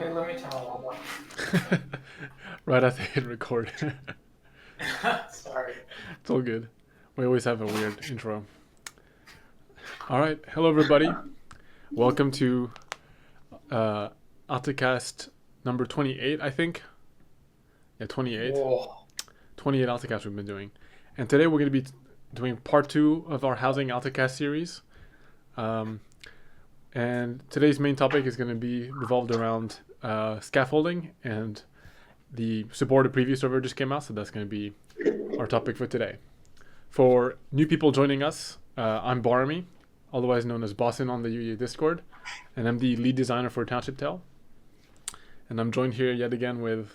Okay, let me turn my alarm Right after hit record. off. Sorry. It's all good. We always have a weird intro. All right. Hello, everybody. Welcome to uh, Altacast number 28, I think. Yeah, 28. Whoa. 28 Altacast we've been doing. And today we're going to be doing part two of our Housing Altacast series. Um, and today's main topic is going to be revolved around scaffolding, and the supported preview server just came out, so that's going to be our topic for today. For new people joining us, I'm Boramy, otherwise known as Bossin on the UEA Discord, and I'm the lead designer for Township Tale. And I'm joined here yet again with...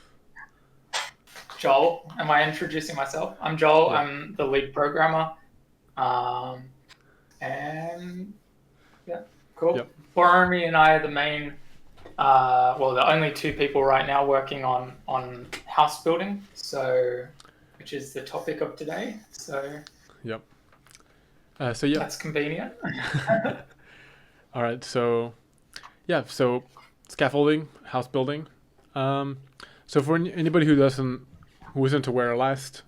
Joel, am I introducing myself? I'm Joel. Yeah. I'm the lead programmer. And yeah, cool. Yep. Boramy and I are the main, the only two people right now working on house building. Which is the topic of today. So Yep. that's convenient. All right. So scaffolding, house building. So for anybody who wasn't aware, last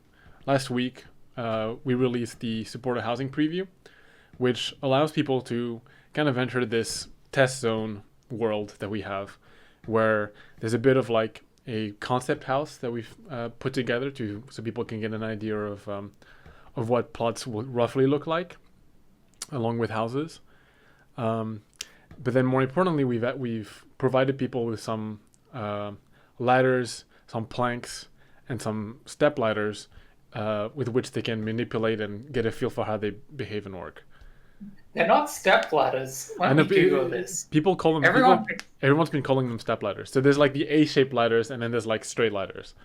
week we released the supported housing preview, which allows people to kind of enter this test zone world that we have, where there's a bit of like a concept house that we've put together so people can get an idea of what plots will roughly look like, along with houses. But then more importantly, we've provided people with some ladders, some planks, and some step ladders with which they can manipulate and get a feel for how they behave and work. They're not step ladders. Let me Google this. People call them. Everyone's been calling them step ladders. So there's like the A-shaped ladders, and then there's like straight ladders.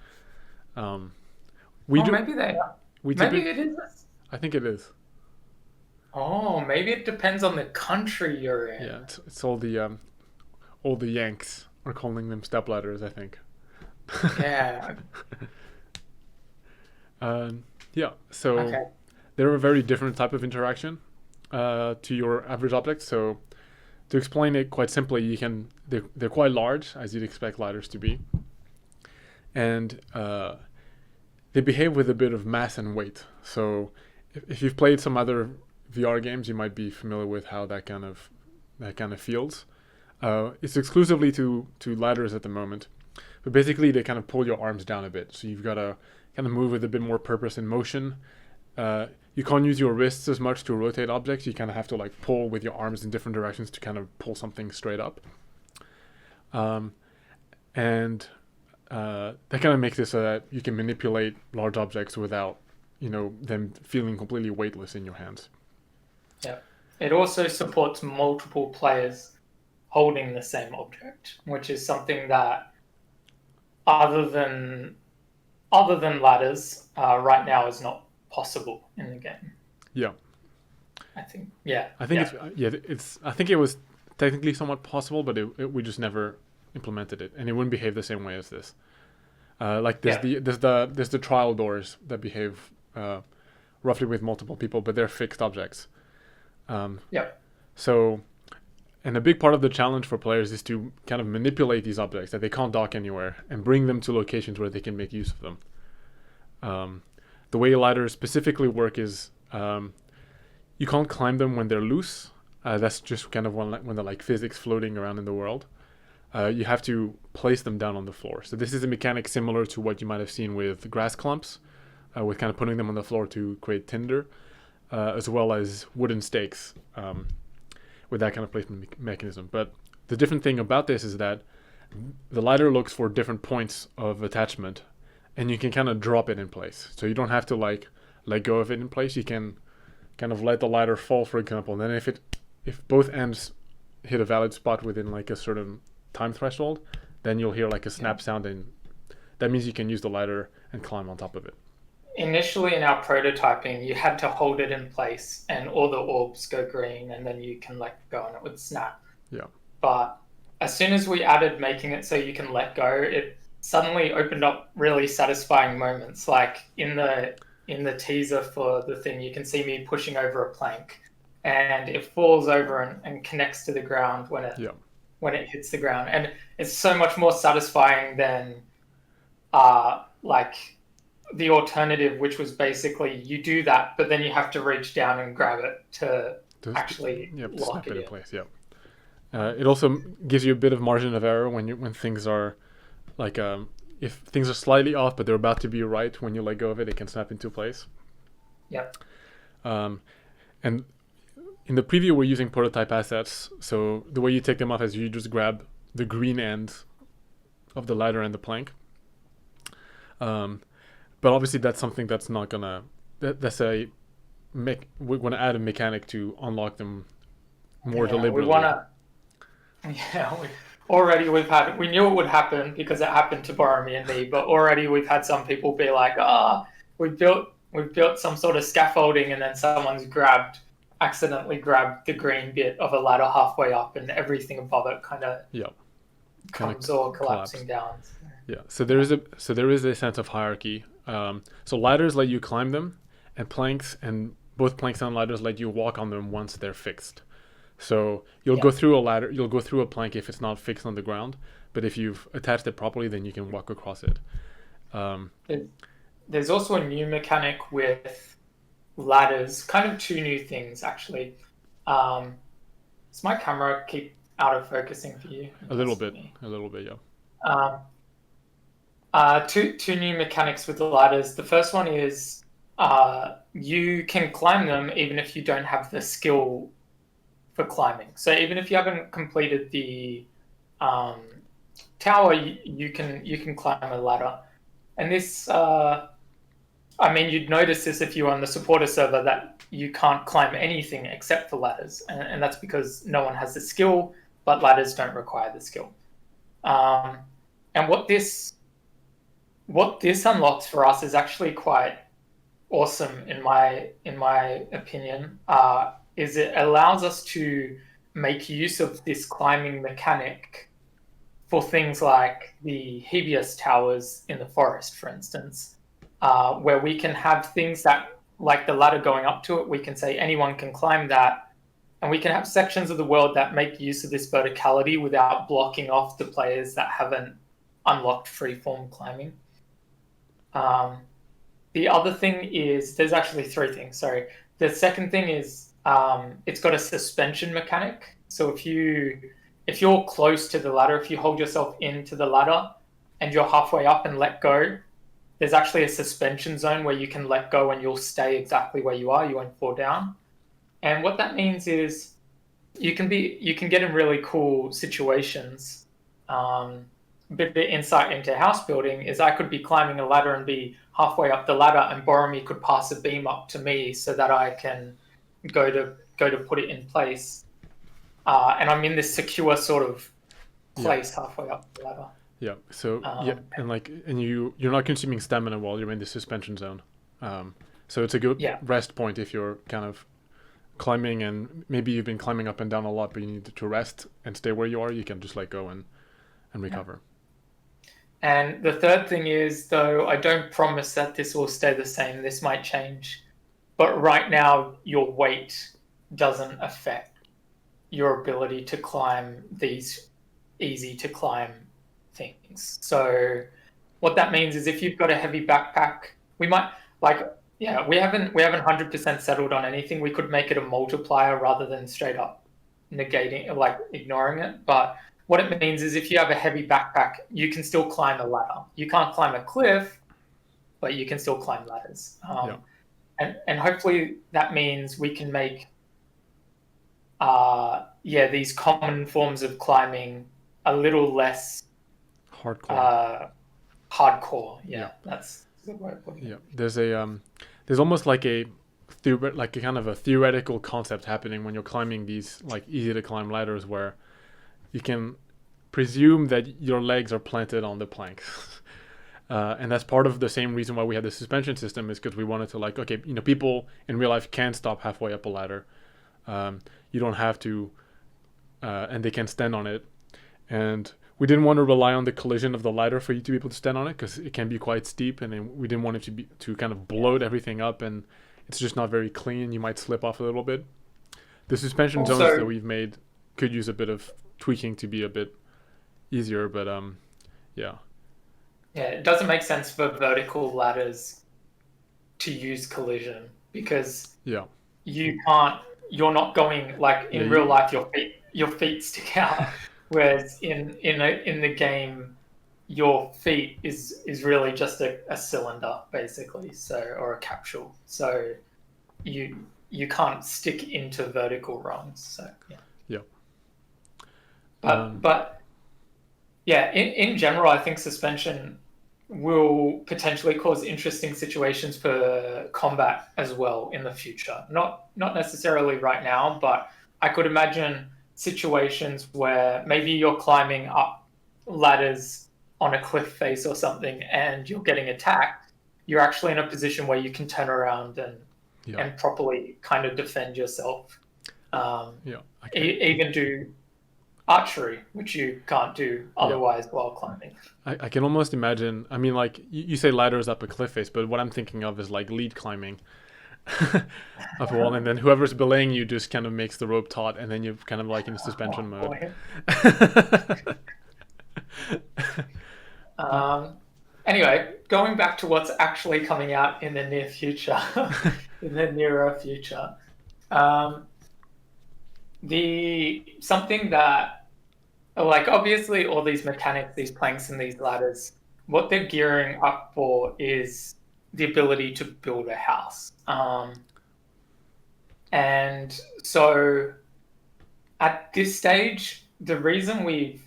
Maybe they are. Maybe it is. I think it is. Oh, maybe it depends on the country you're in. Yeah, it's all the Yanks are calling them step ladders, I think. Yeah. So okay. They're a very different type of interaction to your average object. So to explain it quite simply, they're quite large, as you'd expect ladders to be, and they behave with a bit of mass and weight. So if you've played some other VR games, you might be familiar with how that kind of feels. It's exclusively to ladders at the moment, but basically they kind of pull your arms down a bit. So you've got to kind of move with a bit more purpose and motion. You can't use your wrists as much to rotate objects. You kind of have to like pull with your arms in different directions to kind of pull something straight up. And that kind of makes it so that you can manipulate large objects without, them feeling completely weightless in your hands. Yeah. It also supports multiple players holding the same object, which is something that other than ladders right now is not possible in the game. Yeah. I think. Yeah. I think I think it was technically somewhat possible, but we just never implemented it, and it wouldn't behave the same way as this. There's the trial doors that behave roughly with multiple people, but they're fixed objects. So, and a big part of the challenge for players is to kind of manipulate these objects that they can't dock anywhere and bring them to locations where they can make use of them. The way ladders specifically work is you can't climb them when they're loose. That's just kind of when they're like physics floating around in the world. You have to place them down on the floor. So this is a mechanic similar to what you might have seen with grass clumps, with kind of putting them on the floor to create tinder, as well as wooden stakes with that kind of placement mechanism. But the different thing about this is that the ladder looks for different points of attachment, and you can kind of drop it in place. So you don't have to like let go of it in place. You can kind of let the ladder fall, for example, and then if both ends hit a valid spot within like a certain time threshold, then you'll hear like a snap sound, and that means you can use the ladder and climb on top of it. Initially in our prototyping, you had to hold it in place and all the orbs go green, and then you can let go and it would snap. Yeah. But as soon as we added making it so you can let go, it suddenly opened up really satisfying moments. Like in the teaser for the thing, you can see me pushing over a plank, and it falls over and connects to the ground when when it hits the ground, and it's so much more satisfying than like the alternative, which was basically you do that, but then you have to reach down and grab it to actually Yep, lock snap it it in in. place. Yep. It also gives you a bit of margin of error when things are like if things are slightly off, but they're about to be right. When you let go of it, it can snap into place. Yep. Um, and in the preview, we're using prototype assets. So the way you take them off is you just grab the green end of the ladder and the plank. But obviously, that's something that's not gonna. That's a we're gonna add a mechanic to unlock them more deliberately. We want to. Yeah, we knew it would happen because it happened to Boramy and me, but already we've had some people be like, we've built some sort of scaffolding, and then someone's accidentally grabbed the green bit of a ladder halfway up, and everything above it kind of comes all collapsing down. Yeah, so there is a sense of hierarchy. So ladders let you climb them, and both planks and ladders let you walk on them once they're fixed. So you'll go through a plank if it's not fixed on the ground, but if you've attached it properly, then you can walk across it. There's also a new mechanic with ladders, kind of two new things actually. Does my camera keep out of focusing for you? A little bit, yeah. Two new mechanics with the ladders. The first one is you can climb them even if you don't have the skill for climbing. So even if you haven't completed the tower, you can climb a ladder. And this, you'd notice this if you're on the supporter server, that you can't climb anything except for ladders, and that's because no one has the skill, but ladders don't require the skill. And what this unlocks for us is actually quite awesome in my opinion. Is it allows us to make use of this climbing mechanic for things like the Hebius towers in the forest, for instance, where we can have things that, like the ladder going up to it, we can say anyone can climb that, and we can have sections of the world that make use of this verticality without blocking off the players that haven't unlocked freeform climbing. The other thing is, there's actually three things, sorry. The second thing is it's got a suspension mechanic. So if you're close to the ladder, if you hold yourself into the ladder and you're halfway up and let go, there's actually a suspension zone where you can let go and you'll stay exactly where you are. You won't fall down. And what that means is you can get in really cool situations. A bit of insight into house building is I could be climbing a ladder and be halfway up the ladder, and Boramy could pass a beam up to me so that I can go to put it in place, and I'm in this secure sort of place halfway up the ladder. Yeah. So and you're not consuming stamina while you're in the suspension zone. So it's a good rest point if you're kind of climbing and maybe you've been climbing up and down a lot, but you need to rest and stay where you are. You can just let go and recover. And the third thing is, though, I don't promise that this will stay the same. This might change. But right now, your weight doesn't affect your ability to climb these easy-to-climb things. So what that means is if you've got a heavy backpack, we might, we haven't 100% settled on anything. We could make it a multiplier rather than straight up negating, ignoring it. But what it means is if you have a heavy backpack, you can still climb a ladder. You can't climb a cliff, but you can still climb ladders. And hopefully that means we can make these common forms of climbing a little less hardcore. That's a good way of putting it. There's almost like a kind of a theoretical concept happening when you're climbing these easy to climb ladders, where you can presume that your legs are planted on the planks. And that's part of the same reason why we had the suspension system, is because we wanted to people in real life can stop halfway up a ladder. You don't have to, and they can stand on it. And we didn't want to rely on the collision of the ladder for you to be able to stand on it, because it can be quite steep, and then we didn't want it to kind of bloat everything up, and it's just not very clean. You might slip off a little bit. The suspension zones that we've made could use a bit of tweaking to be a bit easier. But yeah, Yeah, it doesn't make sense for vertical ladders to use collision because yeah, you can't. You're not going like yeah. in real life. Your feet stick out, whereas in the game, your feet is really just a cylinder basically, so or a capsule. So you can't stick into vertical rungs. So yeah, Yeah. but yeah, in general, I think suspension will potentially cause interesting situations for combat as well in the future. Not necessarily right now, but I could imagine situations where maybe you're climbing up ladders on a cliff face or something and you're getting attacked. You're actually in a position where you can turn around Yeah. and properly kind of defend yourself. Yeah. Okay. Even do archery, which you can't do Yeah. otherwise while climbing. I can almost imagine. I mean, like you say ladders up a cliff face, but what I'm thinking of is like lead climbing up a wall, and then whoever's belaying you just kind of makes the rope taut, and then you're kind of like in suspension Oh, mode. boy. Anyway, going back to what's actually coming out in the near future, in the nearer future, um, the something that like obviously all these mechanics, these planks and these ladders, what they're gearing up for is the ability to build a house. And so at this stage, the reason we've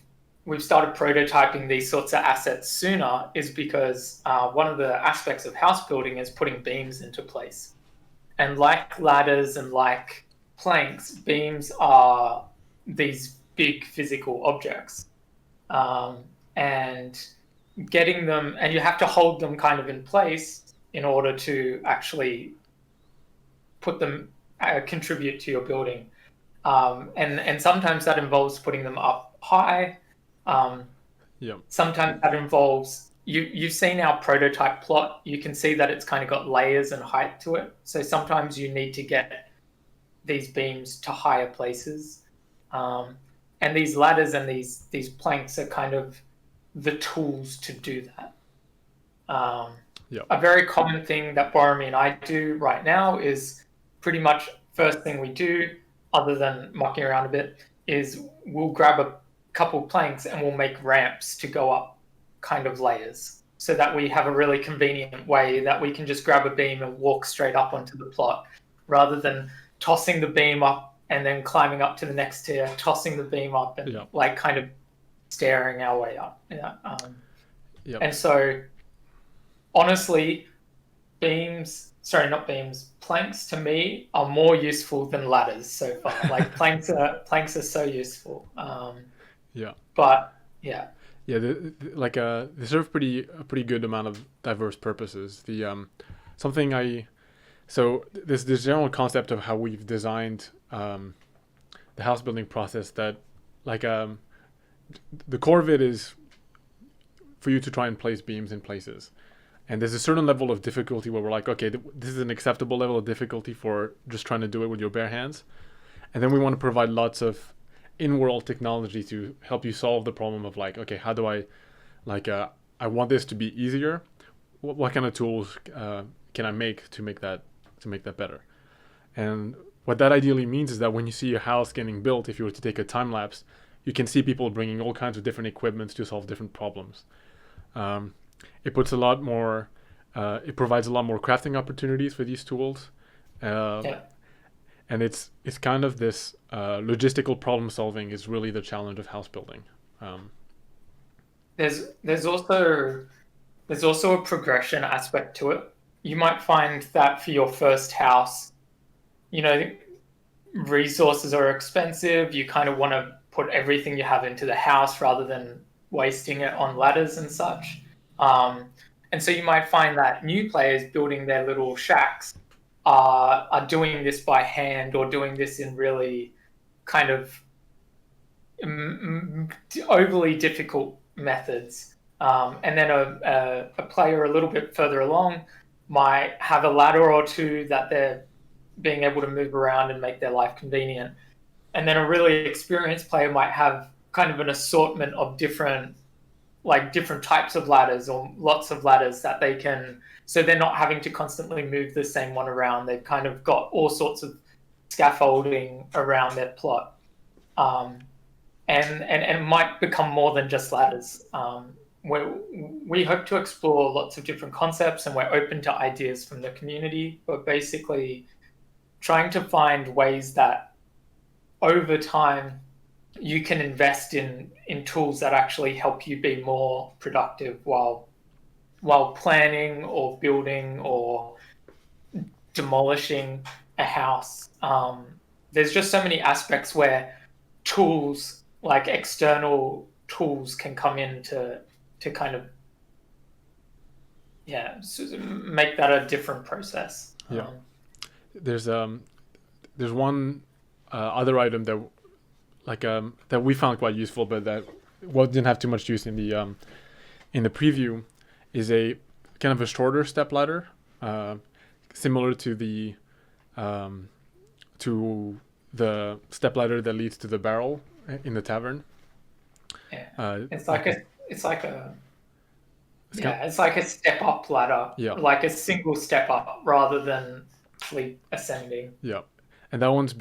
started prototyping these sorts of assets sooner is because one of the aspects of house building is putting beams into place. And like ladders and like planks, beams are these big physical objects. And getting them, and you have to hold them kind of in place in order to actually put them, contribute to your building. And sometimes that involves putting them up high. Yeah. Sometimes that involves you've seen our prototype plot. You can see that it's kind of got layers and height to it. So sometimes you need to get these beams to higher places. And these ladders and these planks are kind of the tools to do that. Yeah. A very common thing that Boramy and I do right now is pretty much first thing we do, other than mucking around a bit, is we'll grab a couple planks and we'll make ramps to go up kind of layers so that we have a really convenient way that we can just grab a beam and walk straight up onto the plot rather than tossing the beam up and then climbing up to the next tier, tossing the beam up and like kind of staring our way up. Yeah. And so honestly, planks to me are more useful than ladders so far. Like planks are so useful. Yeah. But yeah. Yeah, they serve a pretty good amount of diverse purposes. So this general concept of how we've designed the house building process, that like the core of it is for you to try and place beams in places. And there's a certain level of difficulty where we're like, okay, this is an acceptable level of difficulty for just trying to do it with your bare hands. And then we want to provide lots of in-world technology to help you solve the problem of like, okay, how do I want this to be easier? What kind of tools can I make to make that better? And what that ideally means is that when you see a house getting built, if you were to take a time lapse, you can see people bringing all kinds of different equipment to solve different problems. It provides a lot more crafting opportunities for these tools. And it's kind of this logistical problem solving is really the challenge of house building. There's also a progression aspect to it. You might find that for your first house, resources are expensive. You kind of want to put everything you have into the house rather than wasting it on ladders and such. And so you might find that new players building their little shacks are doing this by hand or doing this in really kind of overly difficult methods. And then a player a little bit further along might have a ladder or two that they're being able to move around and make their life convenient. And then a really experienced player might have kind of an assortment of different types of ladders or lots of ladders that they can, so they're not having to constantly move the same one around. They've kind of got all sorts of scaffolding around their plot. And might become more than just ladders. We hope to explore lots of different concepts, and we're open to ideas from the community, but basically trying to find ways that over time you can invest in tools that actually help you be more productive while planning or building or demolishing a house. There's just so many aspects where tools, like external tools, can come in to kind of make that a different process. Yeah. There's one other item that that we found quite useful, but that didn't have too much use in the preview, is a kind of a shorter step ladder, similar to the step ladder that leads to the barrel in the tavern. Yeah, it's like a step up ladder. Yeah, like a single step up rather than actually ascending. Yeah, and that one's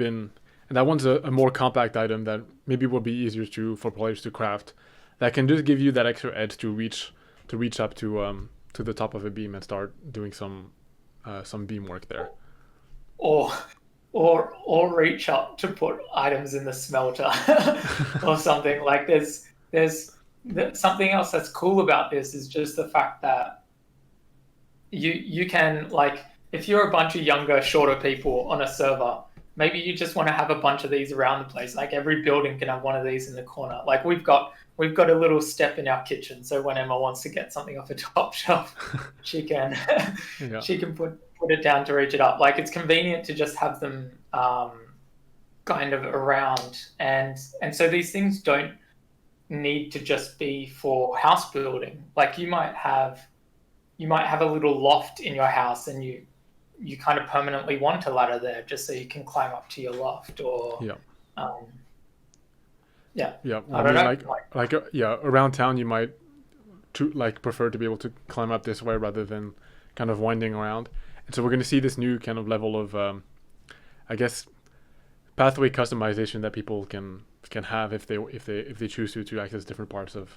a more compact item that maybe will be easier for players to craft. That can just give you that extra edge to reach up to the top of a beam and start doing some beam work there. Or reach up to put items in the smelter or something. Like there's something else that's cool about this is just the fact that you can, like, if you're a bunch of younger, shorter people on a server, maybe you just want to have a bunch of these around the place. Like every building can have one of these in the corner. Like we've got a little step in our kitchen, so when Emma wants to get something off a top shelf, she can she can put it down to reach it up. Like it's convenient to just have them kind of around, and so these things don't need to just be for house building. Like you might have a little loft in your house, and you kind of permanently want a ladder there just so you can climb up to your loft, or around town you might prefer to be able to climb up this way rather than kind of winding around. And so we're going to see this new kind of level of I guess pathway customization that people can have if they choose to access different parts of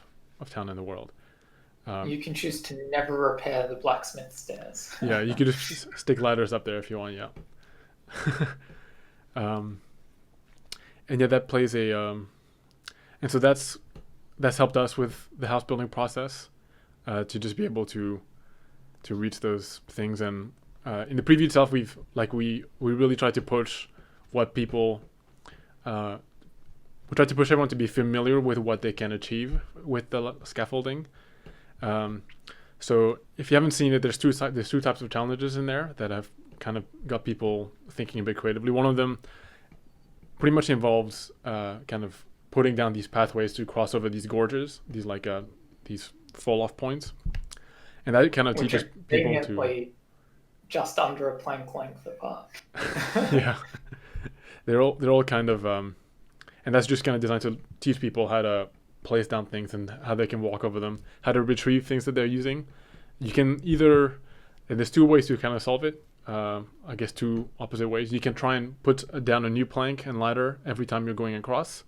town in the world. You can choose to never repair the blacksmith stairs. Yeah, you could just stick ladders up there if you want. Yeah. And that plays and so that's helped us with the house building process, to just be able to reach those things. And in the preview itself, we really tried to push what people. We tried to push everyone to be familiar with what they can achieve with the scaffolding. So if you haven't seen it, there's two types of challenges in there that have kind of got people thinking a bit creatively. One of them pretty much involves kind of putting down these pathways to cross over these gorges, these fall off points, and that kind of teaches people to just under a plank length apart. Yeah, they're all kind of and that's just kind of designed to teach people how to place down things and how they can walk over them, how to retrieve things that they're using. You can and there's two ways to kind of solve it. I guess two opposite ways. You can try and put down a new plank and ladder every time you're going across,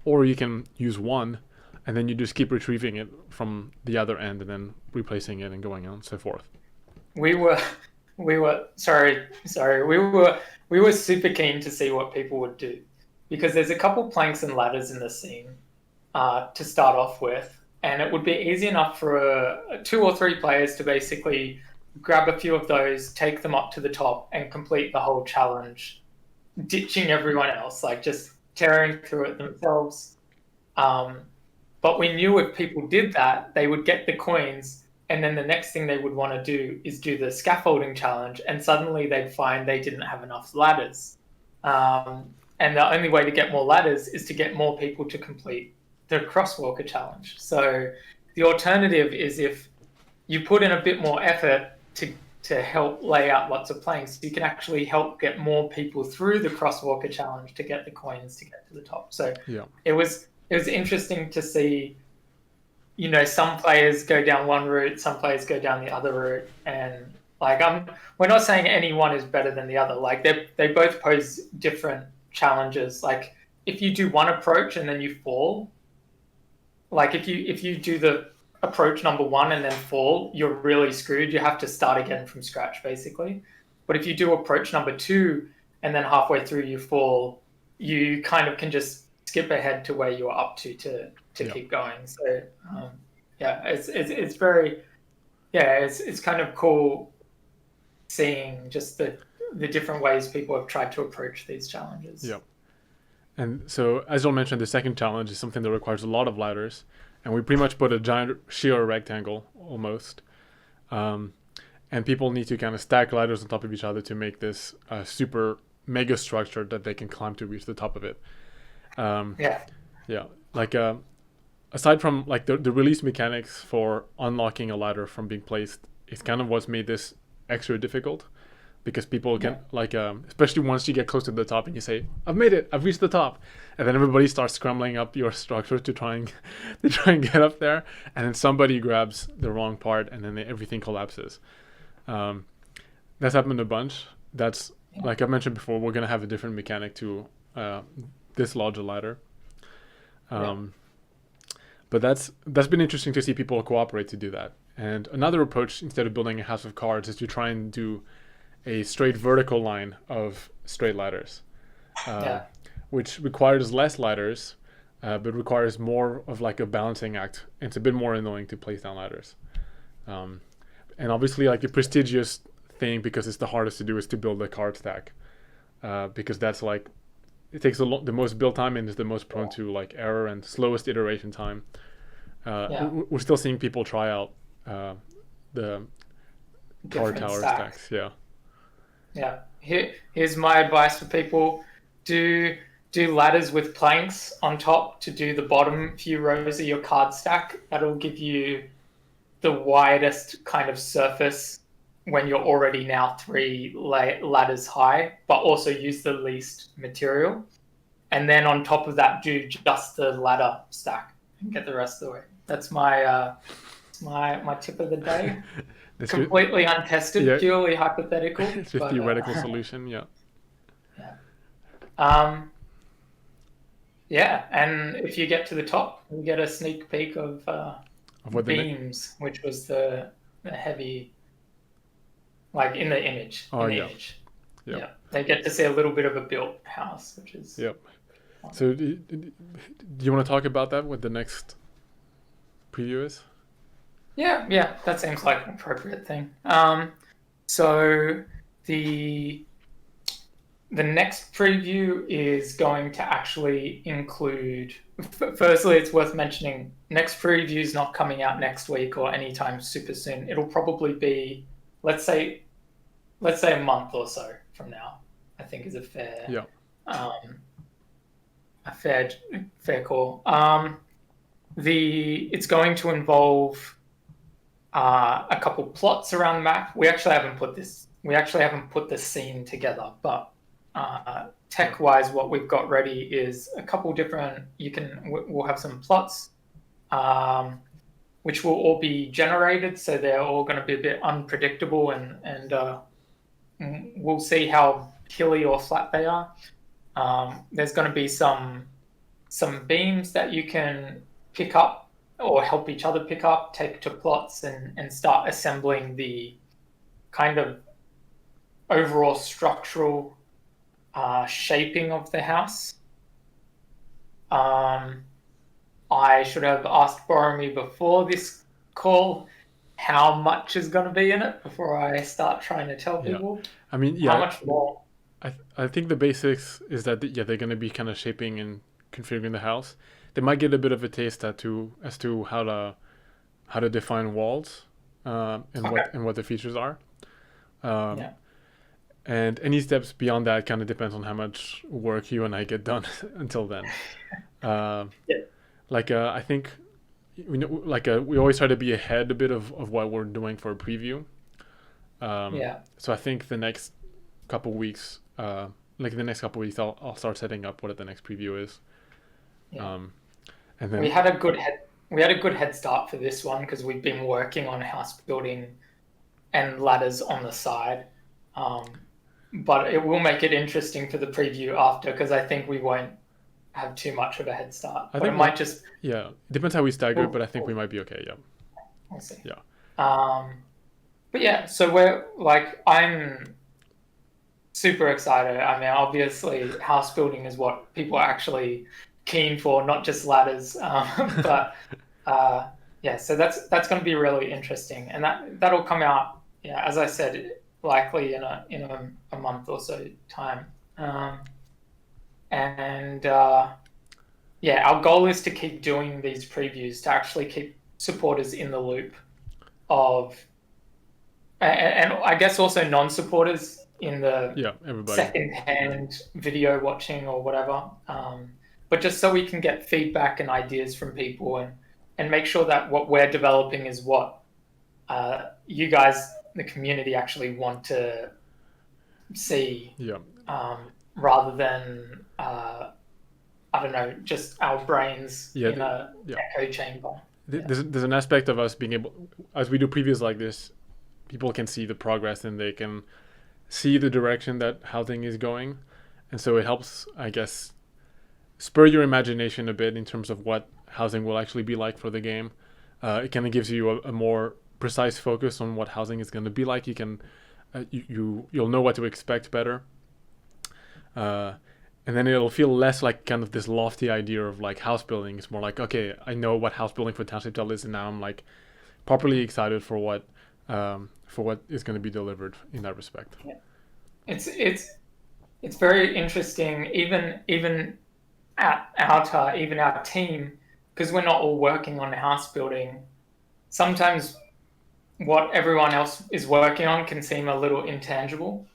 or you can use one and then you just keep retrieving it from the other end and then replacing it and going on and so forth. We were super keen to see what people would do, because there's a couple planks and ladders in the scene to start off with, and it would be easy enough for 2 or 3 players to basically grab a few of those, take them up to the top, and complete the whole challenge, ditching everyone else, like just tearing through it themselves. But we knew if people did that, they would get the coins, and then the next thing they would want to do is do the scaffolding challenge, and suddenly they'd find they didn't have enough ladders. And the only way to get more ladders is to get more people to complete the crosswalker challenge. So the alternative is, if you put in a bit more effort to help lay out lots of planks, you can actually help get more people through the crosswalker challenge to get the coins to get to the top. So it was it was interesting to see, some players go down one route, some players go down the other route, and like we're not saying any one is better than the other. Like they both pose different challenges. Like if you do one approach and then you fall, like if you do the approach number one and then fall, you're really screwed. You have to start again from scratch, basically. But if you do approach number two and then halfway through you fall, you kind of can just skip ahead to where you're up to keep going. So yeah, it's very it's kind of cool seeing just the different ways people have tried to approach these challenges. Yeah. And so, as Joel mentioned, the second challenge is something that requires a lot of ladders, and we pretty much put a giant sheer rectangle almost, and people need to kind of stack ladders on top of each other to make this super mega structure that they can climb to reach the top of it. Yeah. Like aside from like the release mechanics for unlocking a ladder from being placed, it's kind of what's made this extra difficult. Because people can especially once you get close to the top and you say, "I've made it, I've reached the top," and then everybody starts scrambling up your structure to try and get up there, and then somebody grabs the wrong part, and then everything collapses. That's happened a bunch. That's like I mentioned before. We're gonna have a different mechanic to dislodge a ladder. But that's been interesting to see people cooperate to do that. And another approach, instead of building a house of cards, is to try and do a straight vertical line of straight ladders, which requires less ladders, but requires more of like a balancing act. It's a bit more annoying to place down ladders. And obviously like the prestigious thing, because it's the hardest to do, is to build a card stack, because that's like, it takes the most build time and is the most prone to like error and slowest iteration time. We're still seeing people try out the card tower stacks. Yeah. Here's my advice for people: do ladders with planks on top to do the bottom few rows of your card stack. That'll give you the widest kind of surface when you're already now 3 ladders high, but also use the least material. And then on top of that, do just the ladder stack and get the rest of the way. That's my my tip of the day. Completely untested, purely hypothetical. It's a theoretical solution, and if you get to the top, you get a sneak peek of what beams, which was the heavy, like in the image. They get to see a little bit of a built house, which is fun. So do you want to talk about that, what the next preview is? Yeah, that seems like an appropriate thing. So the next preview is going to actually include. Firstly, it's worth mentioning, next preview is not coming out next week or anytime super soon. It'll probably be, let's say a month or so from now. I think is a fair fair call. It's going to involve a couple plots around the map. We actually haven't put the scene together, but tech-wise, what we've got ready is a couple different. We'll have some plots, which will all be generated, so they're all going to be a bit unpredictable, and we'll see how hilly or flat they are. There's going to be some beams that you can pick up or help each other pick up, take to plots, and start assembling the kind of overall structural shaping of the house. I should have asked Boramy before this call how much is going to be in it before I start trying to tell people. I mean, how much more. I think the basics is that they're going to be kind of shaping and configuring the house. They might get a bit of a taste as to how to define walls and what the features are. And any steps beyond that kind of depends on how much work you and I get done until then. I think we always try to be ahead a bit of what we're doing for a preview. So I think the next couple weeks, I'll start setting up what the next preview is. And we then had a good head start for this one because we've been working on house building and ladders on the side. Um, but it will make it interesting for the preview after because I think we won't have too much of a head start. I But it think might just yeah, it depends how we stagger it, but I think we we'll, might be okay. Yeah, we'll see. yeah, But yeah, so we're like I'm super excited. I mean, obviously, house building is what people are actually keen for, not just ladders. But yeah, so that's going to be really interesting, and that'll come out. Yeah, as I said, likely in a month or so time. And yeah, our goal is to keep doing these previews to actually keep supporters in the loop of, and I guess also non-supporters in the yeah. Everybody. second-hand video watching or whatever. But just so we can get feedback and ideas from people and make sure that what we're developing is what you guys, the community, actually want to see, Yeah, rather than I don't know, just our brains yeah, in a yeah. echo chamber. Yeah. There's an aspect of us being able, as we do previews like this, people can see the progress and they can see the direction that housing is going, and so it helps, I guess, spur your imagination a bit in terms of what housing will actually be like for the game. It kind of gives you a more precise focus on what housing is going to be like. You can you'll know what to expect better, uh, and then it'll feel less like kind of this lofty idea of like house building. It's more like, okay, I know what house building for Township Tale is, and now I'm like properly excited for what is going to be delivered in that respect. Yeah. It's very interesting, even at even our team, because we're not all working on house building. Sometimes what everyone else is working on can seem a little intangible.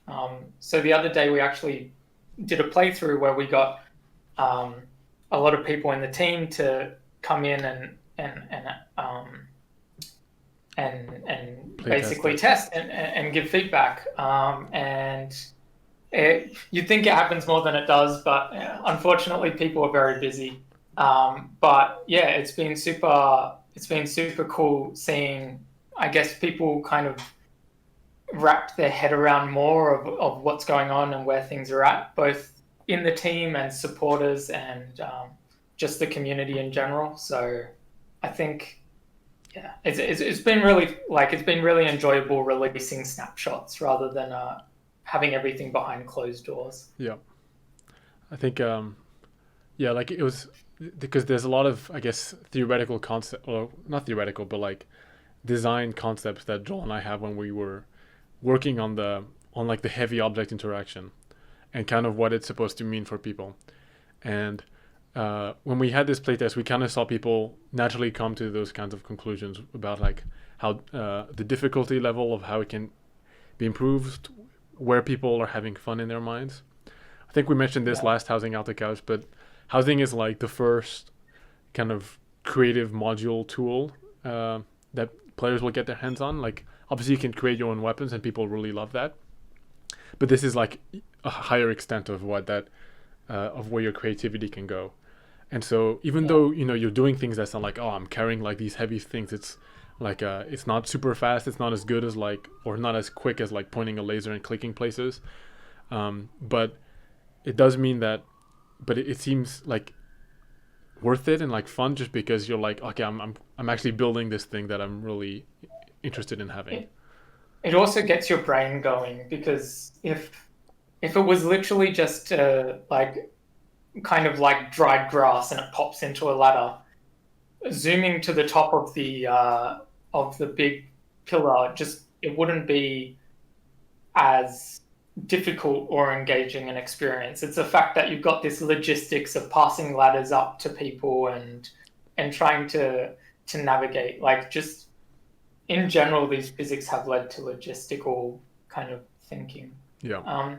So the other day we actually did a playthrough where we got um, a lot of people in the team to come in and Play basically test test and give feedback. And you'd think it happens more than it does, but unfortunately, people are very busy. But yeah, It's been super cool seeing, I guess, people kind of wrap their head around more of what's going on and where things are at, both in the team and supporters and just the community in general. So I think, yeah, it's been really it's been really enjoyable releasing snapshots rather than having everything behind closed doors. Yeah, I think yeah, like it was because there's a lot of, I guess, theoretical concept, or not theoretical, but like design concepts that Joel and I have when we were working on like the heavy object interaction and kind of what it's supposed to mean for people. And when we had this playtest, we kind of saw people naturally come to those kinds of conclusions about like how the difficulty level of how it can be improved, where people are having fun in their minds. I think we mentioned this last Housing Altacast, but housing is like the first kind of creative module tool that players will get their hands on. Like obviously you can create your own weapons and people really love that, but this is like a higher extent of what that of where your creativity can go. And so even though you're doing things that sound like, oh, I'm carrying like these heavy things, it's like it's not super fast, it's not as good as like, or not as quick as like pointing a laser and clicking places, but it does mean that, but it seems like worth it and like fun just because you're like, okay, I'm actually building this thing that I'm really interested in having. It also gets your brain going because if it was literally just like kind of like dried grass and it pops into a ladder, zooming to the top of the big pillar, just it wouldn't be as difficult or engaging an experience. It's the fact that you've got this logistics of passing ladders up to people and trying to navigate. Like just in general, these physics have led to logistical kind of thinking. Yeah.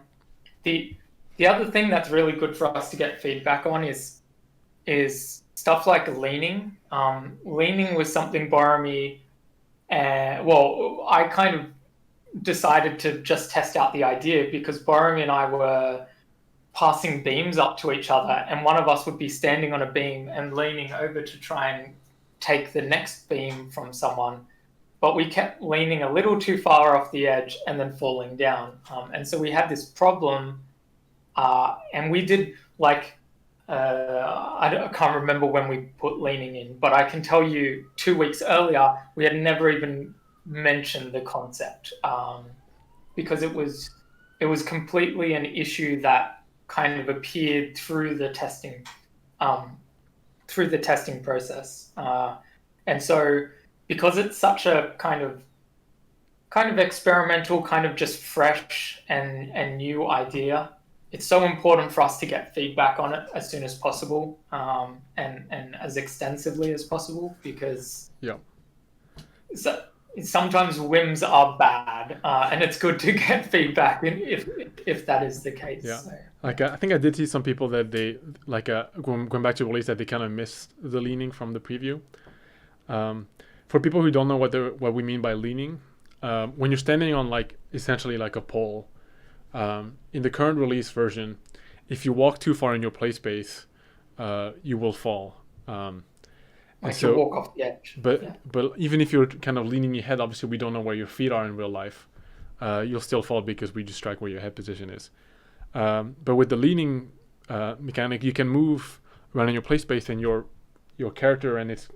The other thing that's really good for us to get feedback on is stuff like leaning. Leaning was something Boramy, well, I kind of decided to just test out the idea because Boramy and I were passing beams up to each other, and one of us would be standing on a beam and leaning over to try and take the next beam from someone, but we kept leaning a little too far off the edge and then falling down. And so we had this problem, and we did like, I can't remember when we put leaning in, but I can tell you 2 weeks earlier, we had never even mentioned the concept, because it was completely an issue that kind of appeared through the testing process. And so because it's such a kind of experimental, kind of just fresh and new idea, it's so important for us to get feedback on it as soon as possible, and as extensively as possible, because sometimes whims are bad, and it's good to get feedback if that is the case. Yeah. So. Like I think I did see some people that they like going back to release that they kind of missed the leaning from the preview. For people who don't know what we mean by leaning, when you're standing on like essentially like a pole, in the current release version, if you walk too far in your play space, you will fall. Like you walk off the edge. But even if you're kind of leaning your head, obviously we don't know where your feet are in real life. You'll still fall because we just track where your head position is. But with the leaning mechanic, you can move around in your play space, and your character and its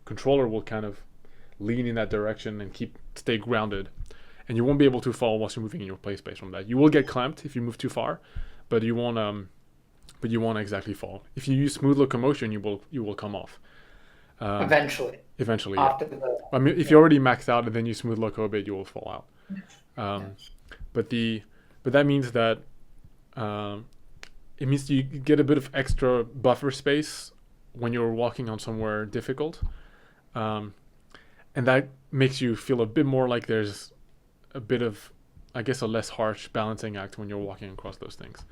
controller will kind of lean in that direction and stay grounded, and you won't be able to fall whilst you're moving in your play space from that. You will get clamped if you move too far, but you won't exactly fall. If you use smooth locomotion, you will come off. Eventually, after yeah. I mean, if you already max out and then you smooth loco a bit, you will fall out. But that means that it means you get a bit of extra buffer space when you're walking on somewhere difficult, and that makes you feel a bit more like there's a bit of, I guess, a less harsh balancing act when you're walking across those things.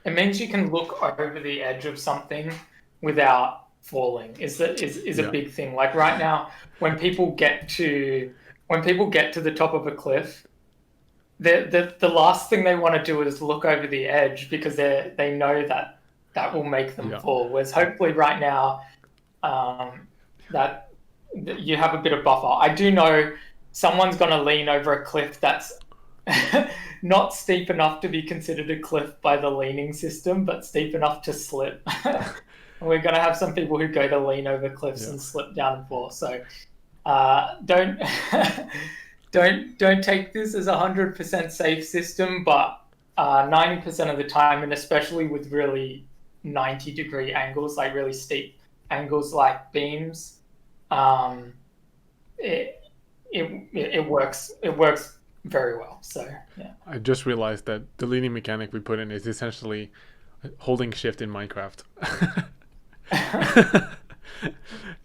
It means you can look over the edge of something without falling. Is a big thing. Like right now, when people get to the top of a cliff, the last thing they want to do is look over the edge, because they know that will make them fall. Whereas hopefully right now, that you have a bit of buffer. I do know someone's going to lean over a cliff that's not steep enough to be considered a cliff by the leaning system, but steep enough to slip. We're going to have some people who go to lean over cliffs and slip down and fall. So don't take this as 100% safe system, but 90% of the time, and especially with really 90-degree angles, like really steep angles like beams, it works very well. So yeah. I just realized that the leaning mechanic we put in is essentially holding shift in Minecraft.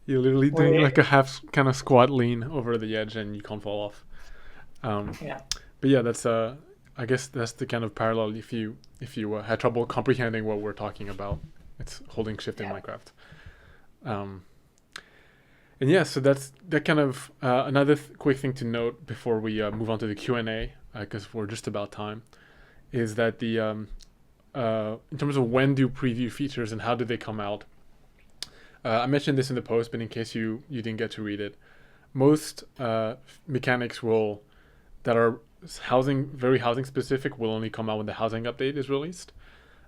You're literally doing like a half kind of squat lean over the edge, and you can't fall off. But yeah, that's I guess that's the kind of parallel if you had trouble comprehending what we're talking about. It's holding shift in Minecraft. And yeah, so that's that kind of another quick thing to note before we move on to the Q&A, because we're just about time, is that the in terms of when do preview features and how do they come out, I mentioned this in the post, but in case you didn't get to read it, most mechanics that are very housing specific will only come out when the housing update is released.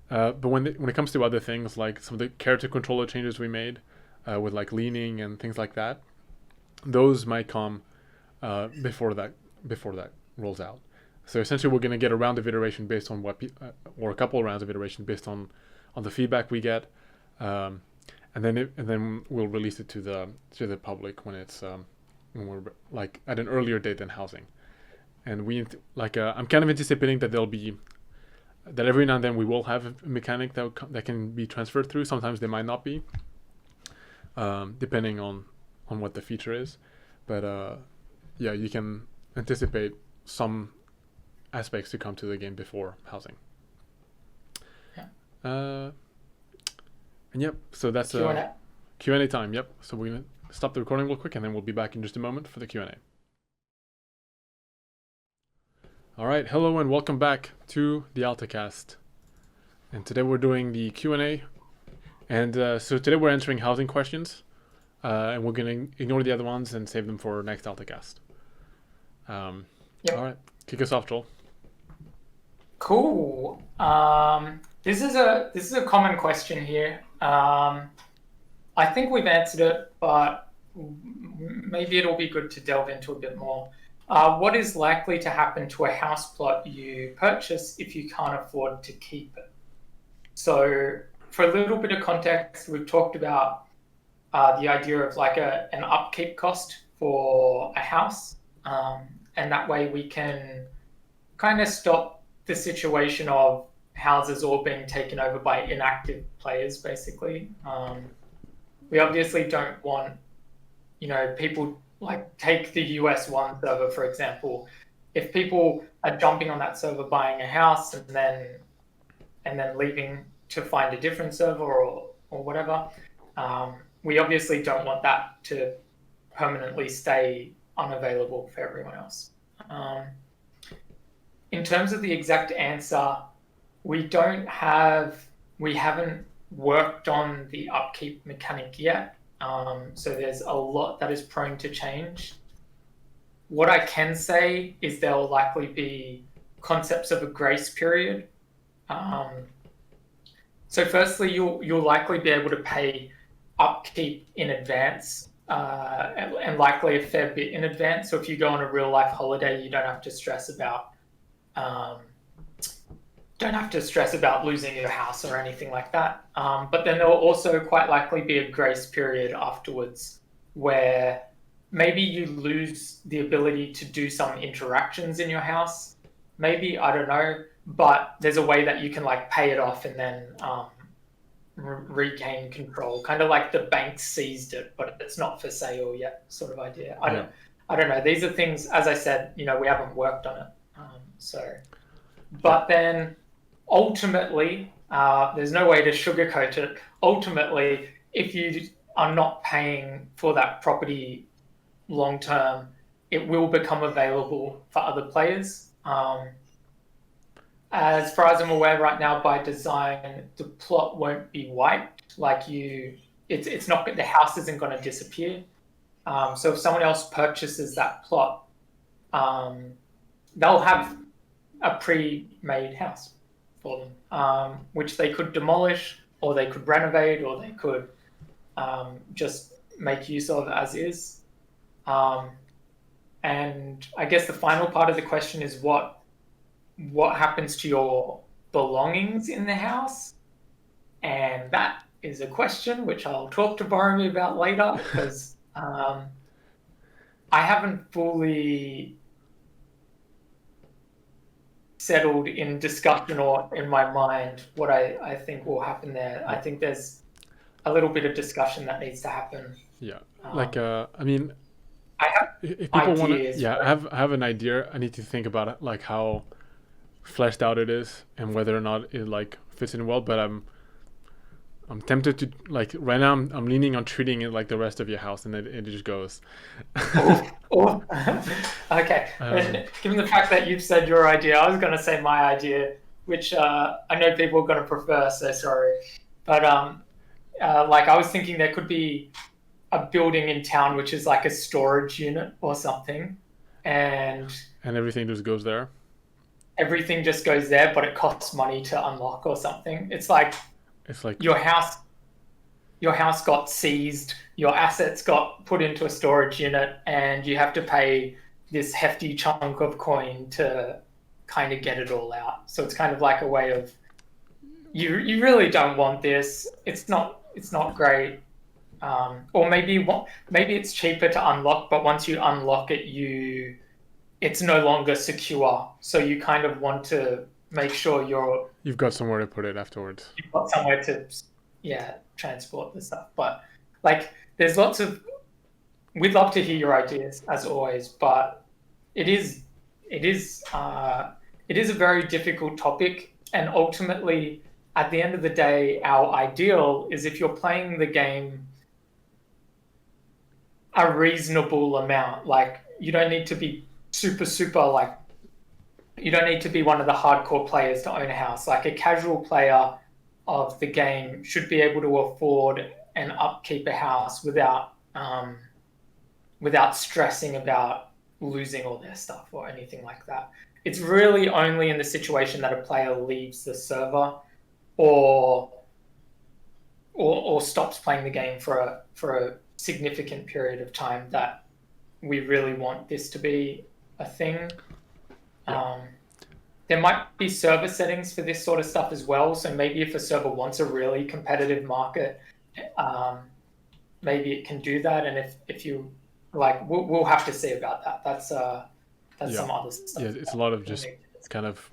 But when it comes to other things, like some of the character controller changes we made, with like leaning and things like that, those might come before that rolls out. So essentially, we're going to get a round of iteration based on or a couple of rounds of iteration based on the feedback we get, and then we'll release it to the public when we're like at an earlier date than housing. And I'm kind of anticipating that that every now and then we will have a mechanic that can be transferred through. Sometimes they might not be, depending on what the feature is. But yeah, you can anticipate some aspects to come to the game before housing. And yep, so that's Q&A time. Yep, so we're gonna stop the recording real quick, and then we'll be back in just a moment for the Q&A. All right, hello and welcome back to the Altacast. And today we're doing the Q&A. And so today we're answering housing questions. And we're going to ignore the other ones and save them for next Altacast. Yep. All right, kick us off, Joel. Cool. This is a common question here. I think we've answered it, but maybe it'll be good to delve into a bit more. What is likely to happen to a house plot you purchase if you can't afford to keep it? So, for a little bit of context, we've talked about the idea of like an upkeep cost for a house, and that way we can kind of stop the situation of houses all being taken over by inactive players, basically. We obviously don't want, people like take the US1 server, for example. If people are jumping on that server, buying a house, and then leaving to find a different server or whatever, we obviously don't want that to permanently stay unavailable for everyone else. In terms of the exact answer, we haven't worked on the upkeep mechanic yet. So there's a lot that is prone to change. What I can say is there will likely be concepts of a grace period. So firstly, you'll likely be able to pay upkeep in advance, and likely a fair bit in advance. So if you go on a real life holiday, you don't have to stress about losing your house or anything like that. But then there will also quite likely be a grace period afterwards where maybe you lose the ability to do some interactions in your house. Maybe, I don't know, but there's a way that you can like pay it off and then regain control. Kind of like the bank seized it, but it's not for sale yet, sort of idea. I don't know. These are things, as I said, we haven't worked on it. But then ultimately, there's no way to sugarcoat it. Ultimately, if you are not paying for that property long term, it will become available for other players. As far as I'm aware right now, by design, the plot won't be wiped. It's not, the house isn't going to disappear. So if someone else purchases that plot, they'll have a pre-made house for them, which they could demolish, or they could renovate, or they could just make use of as is. And I guess the final part of the question is what happens to your belongings in the house? And that is a question which I'll talk to Boramy about later, because I haven't fully settled in discussion or in my mind what I think will happen there. I think there's a little bit of discussion that needs to happen. Yeah, I mean, I have if people want to, ideas, I have an idea. I need to think about it, like how fleshed out it is and whether or not it like fits in well. But I'm tempted to, like, right now I'm leaning on treating it like the rest of your house, and it just goes. Okay. Given the fact that you've said your idea, I was going to say my idea, which I know people are going to prefer, so sorry. But like I was thinking there could be a building in town which is like a storage unit or something, and everything just goes there. Everything just goes there, but it costs money to unlock or something. It's like your house got seized, your assets got put into a storage unit, and you have to pay this hefty chunk of coin to kind of get it all out. So it's kind of like a way of, you really don't want this. It's not great. Or maybe it's cheaper to unlock, but once you unlock it, it's no longer secure. So you kind of want to make sure you've got somewhere to put it afterwards. You've got somewhere to transport the stuff. But like there's lots of, we'd love to hear your ideas as always, but it is a very difficult topic, and ultimately at the end of the day our ideal is if you're playing the game a reasonable amount. Like you don't need to be super like you don't need to be one of the hardcore players to own a house. Like a casual player of the game should be able to afford and upkeep a house without stressing about losing all their stuff or anything like that. It's really only in the situation that a player leaves the server or stops playing the game for a significant period of time that we really want this to be a thing. Yeah. There might be server settings for this sort of stuff as well. So maybe if a server wants a really competitive market, maybe it can do that. And if you like, we'll have to see about that. That's some other stuff. Yeah, it's a lot of just kind of,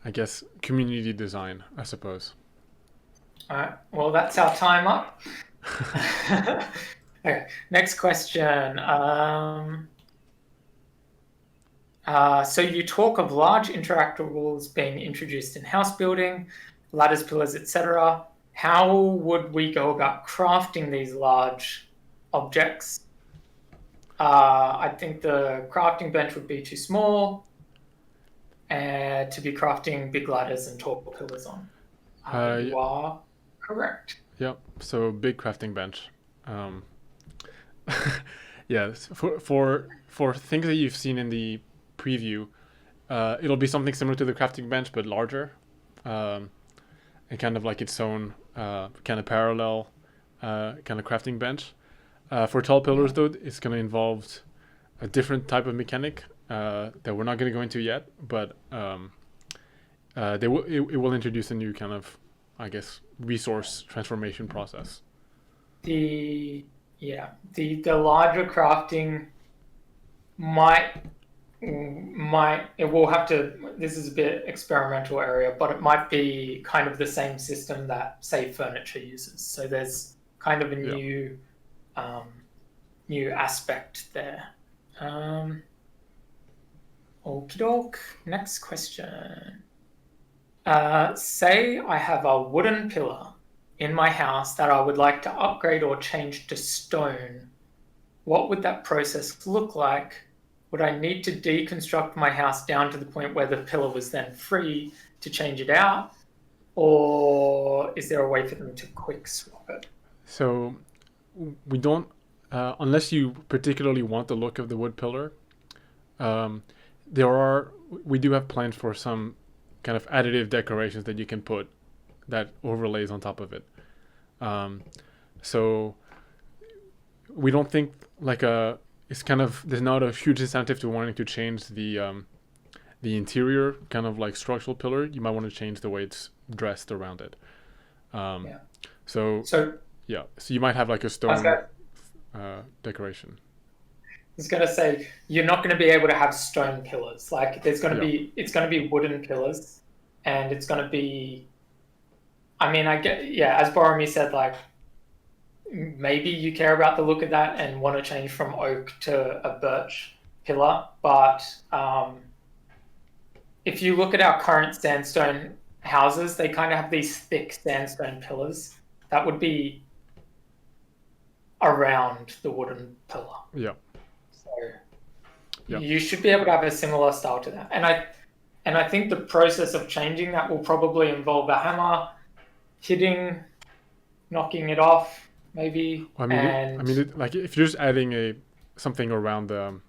I guess, community design, I suppose. All right. Well, that's our time up. Okay. Next question. So you talk of large interactables being introduced in house building, ladders, pillars, etc. How would we go about crafting these large objects? I think the crafting bench would be too small to be crafting big ladders and tall pillars on. You are correct. Yep. So big crafting bench. Yeah. For things that you've seen in the preview, it'll be something similar to the crafting bench but larger, and kind of like its own kind of parallel kind of crafting bench. For tall pillars, though, it's going to involve a different type of mechanic that we're not going to go into yet, but it will introduce a new kind of, I guess, resource transformation process. The larger crafting it will have to, this is a bit experimental area, but it might be kind of the same system that, say, furniture uses. So there's kind of a new aspect there. Okie doke. Next question. Say I have a wooden pillar in my house that I would like to upgrade or change to stone. What would that process look like? Would I need to deconstruct my house down to the point where the pillar was then free to change it out? Or is there a way for them to quick swap it? So we don't, unless you particularly want the look of the wood pillar, we do have plans for some kind of additive decorations that you can put that overlays on top of it. So we don't think it's kind of, there's not a huge incentive to wanting to change the interior kind of like structural pillar. You might want to change the way it's dressed around it. So you might have like a stone decoration. I was gonna say you're not going to be able to have stone pillars. Like it's going to be wooden pillars, and it's going to be. I mean, as Boramy said, like maybe you care about the look of that and want to change from oak to a birch pillar, but if you look at our current sandstone houses, they kind of have these thick sandstone pillars that would be around the wooden pillar. Yeah. So you should be able to have a similar style to that. And I think the process of changing that will probably involve a hammer hitting, knocking it off, maybe. Like if you're just adding something around the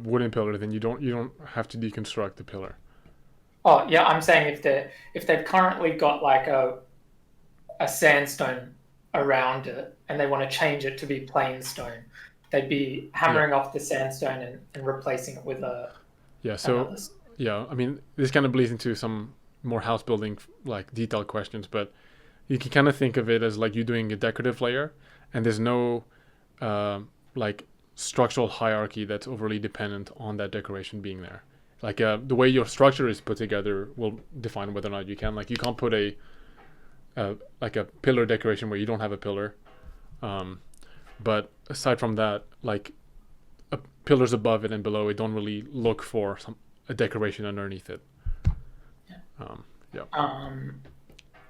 wooden pillar, then you don't have to deconstruct the pillar. Oh yeah, I'm saying if they've currently got like a sandstone around it and they want to change it to be plain stone, they'd be hammering off the sandstone and replacing it with a I mean, this kind of bleeds into some more house building like detailed questions, but you can kind of think of it as like you're doing a decorative layer, and there's no like structural hierarchy that's overly dependent on that decoration being there. Like the way your structure is put together will define whether or not you can. Like you can't put a pillar decoration where you don't have a pillar. But aside from that, like pillars above it and below it don't really look for a decoration underneath it.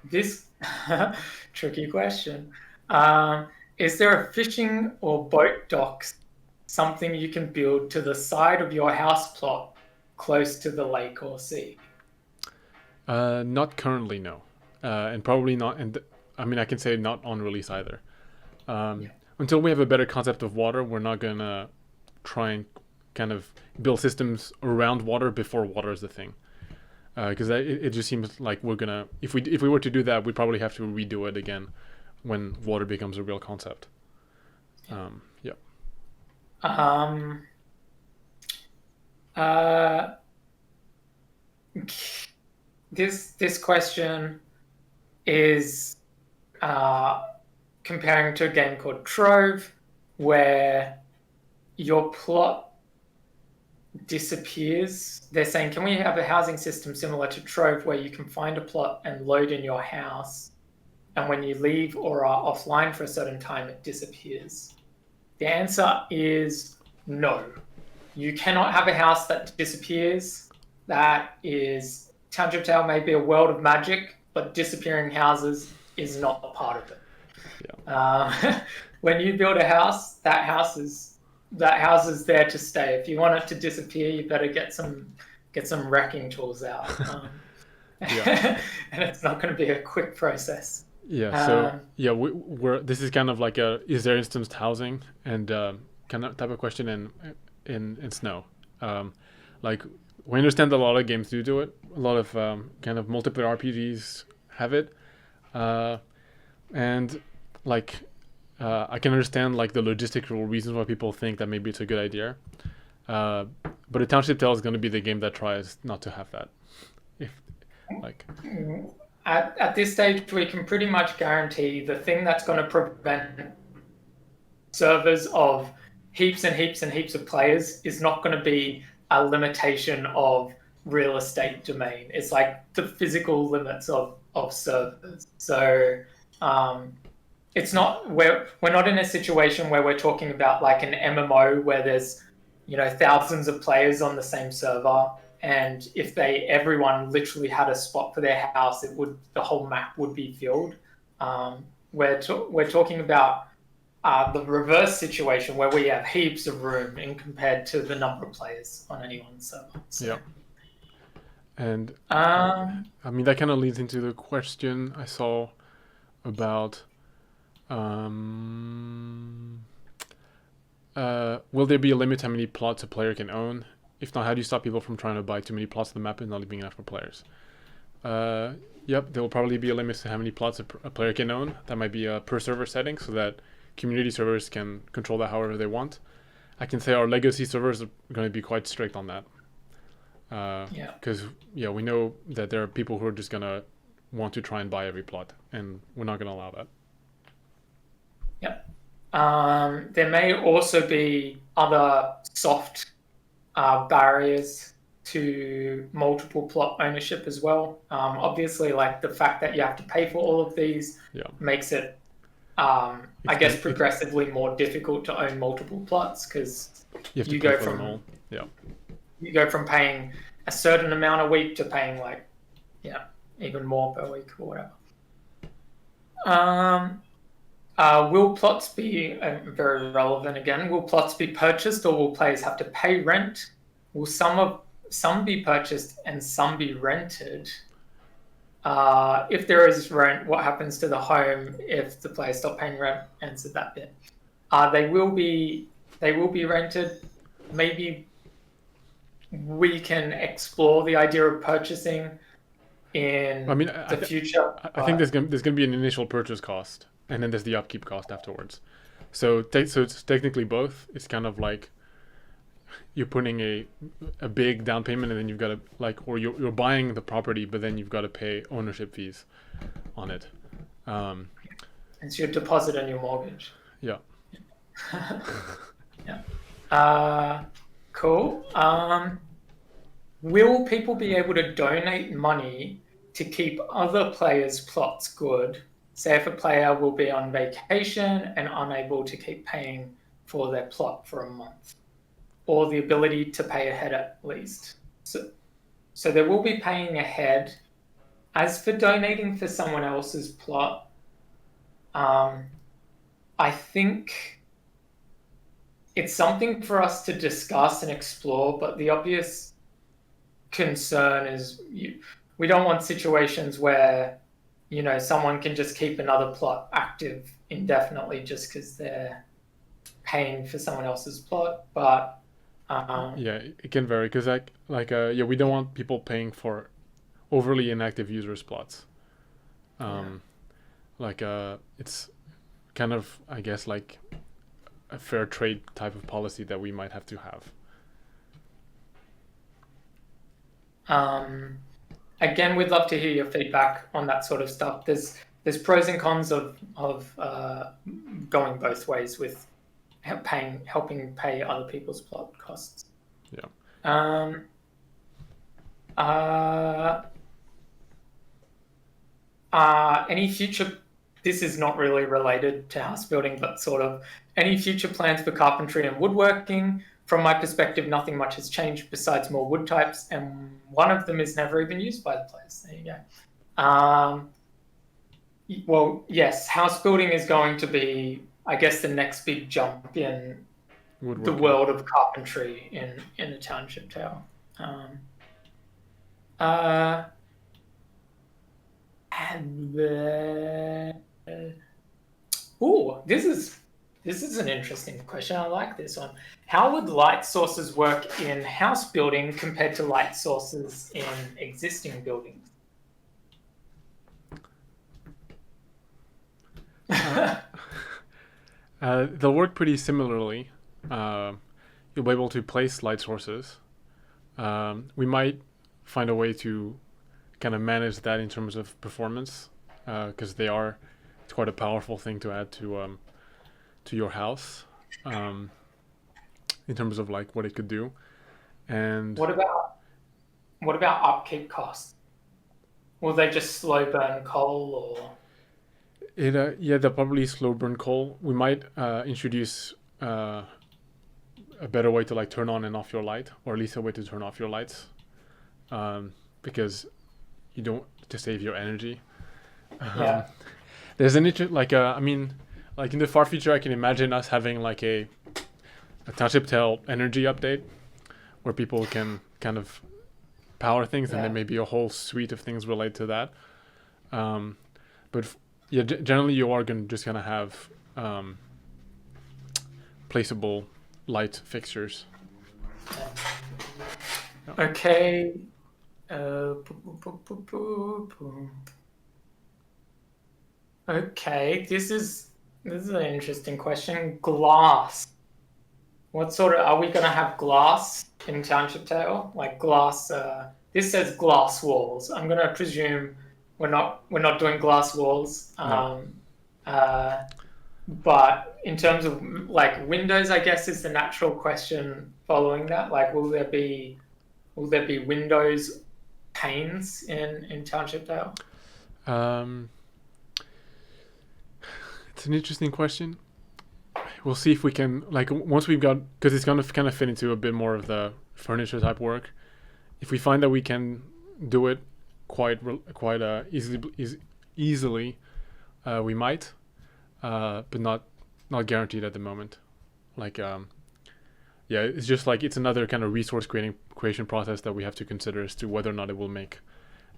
This tricky question. Is there a fishing or boat docks, something you can build to the side of your house plot close to the lake or sea? Not currently, no, and probably not. And I mean, I can say not on release either. Yeah. Until we have a better concept of water, we're not gonna try and kind of build systems around water before water is the thing. Because it just seems like we're gonna, if we were to do that, we'd probably have to redo it again when water becomes a real concept. Yeah. Um. Uh. This question is comparing to a game called Trove, where your plot disappears. They're saying, can we have a housing system similar to Trove where you can find a plot and load in your house, and when you leave or are offline for a certain time, it disappears? The answer is no. You cannot have a house that disappears. That is, Township Tale may be a world of magic, but disappearing houses is not a part of it. Yeah. When you build a house, that house is there to stay. If you want it to disappear, you better get some wrecking tools out. Yeah. And it's not going to be a quick process. Yeah. So yeah, we're this is kind of like a is there instanced housing and kind of type of question in Snow. Like we understand that a lot of games do it. A lot of kind of multiplayer RPGs have it, and like I can understand like the logistical reasons why people think that maybe it's a good idea. But a Township Tale is going to be the game that tries not to have that. If like at this stage, we can pretty much guarantee the thing that's going to prevent servers of heaps and heaps and heaps of players is not going to be a limitation of real estate domain. It's like the physical limits of servers. So it's not we're not in a situation where we're talking about like an MMO where there's thousands of players on the same server, and if everyone literally had a spot for their house, the whole map would be filled. We're talking about the reverse situation where we have heaps of room in compared to the number of players on any one server. So. Yeah. And I mean that kind of leads into the question I saw about will there be a limit how many plots a player can own? If not, how do you stop people from trying to buy too many plots of the map and not leaving enough for players? Yep, there will probably be a limit to how many plots a player can own. That might be a per server setting so that community servers can control that however they want. I can say our legacy servers are going to be quite strict on that. Because we know that there are people who are just going to want to try and buy every plot, and we're not going to allow that. Yep. There may also be other soft barriers to multiple plot ownership as well. Obviously, like the fact that you have to pay for all of these makes it, I guess, progressively more difficult to own multiple plots because you go from paying a certain amount a week to paying even more per week or whatever. Will plots be very relevant again? Will plots be purchased or will players have to pay rent? Will some be purchased and some be rented? If there is rent, what happens to the home if the players stop paying rent? Answer that bit. They will be rented. Maybe we can explore the idea of purchasing in the future. I think there's going to be an initial purchase cost, and then there's the upkeep cost afterwards. So it's technically both. It's kind of like you're putting a big down payment, and then you've got to or you're buying the property, but then you've got to pay ownership fees on it. It's your deposit and your mortgage. Yeah. Yeah. Cool. Will people be able to donate money to keep other players' plots good? Say if a player will be on vacation and unable to keep paying for their plot for a month, or the ability to pay ahead at least. So they will be paying ahead. As for donating for someone else's plot, I think it's something for us to discuss and explore, but the obvious concern is we don't want situations where, someone can just keep another plot active indefinitely just because they're paying for someone else's plot. But Yeah, it can vary because we don't want people paying for overly inactive users' plots. It's kind of, I guess, like a fair trade type of policy that we might have to have. Again, we'd love to hear your feedback on that sort of stuff. There's pros and cons of going both ways with helping pay other people's plot costs. Yeah. Any future? This is not really related to house building, but sort of any future plans for carpentry and woodworking? From my perspective, nothing much has changed besides more wood types, and one of them is never even used by the players. There you go. Well, yes, house building is going to be, I guess, the next big jump in the world of carpentry in the Township Tale. This is an interesting question. I like this one. How would light sources work in house building compared to light sources in existing buildings? They'll work pretty similarly. You'll be able to place light sources. We might find a way to kind of manage that in terms of performance, because it's quite a powerful thing to add to your house, in terms of like what it could do. And what about upkeep costs? Will they just slow burn coal, or? They'll probably slow burn coal. We might introduce a better way to like turn on and off your light, or at least a way to turn off your lights, because you don't, to save your energy. There's an like in the far future, I can imagine us having like a Township Tale energy update where people can kind of power things, and there may be a whole suite of things related to that. Generally you are just gonna have placeable light fixtures. Okay. Okay, this is an interesting question. Glass. What sort of, are we going to have glass in Township Tale? Like glass, this says glass walls. I'm going to presume we're not doing glass walls. No. But in terms of like windows, I guess is the natural question following that. Like, will there be windows, panes in Township Tale? It's an interesting question. We'll see if we can, like, once we've got, because it's going to kind of fit into a bit more of the furniture type work. If we find that we can do it quite easily, we might, but not guaranteed at the moment. Like, it's just like it's another kind of resource creation process that we have to consider as to whether or not it will make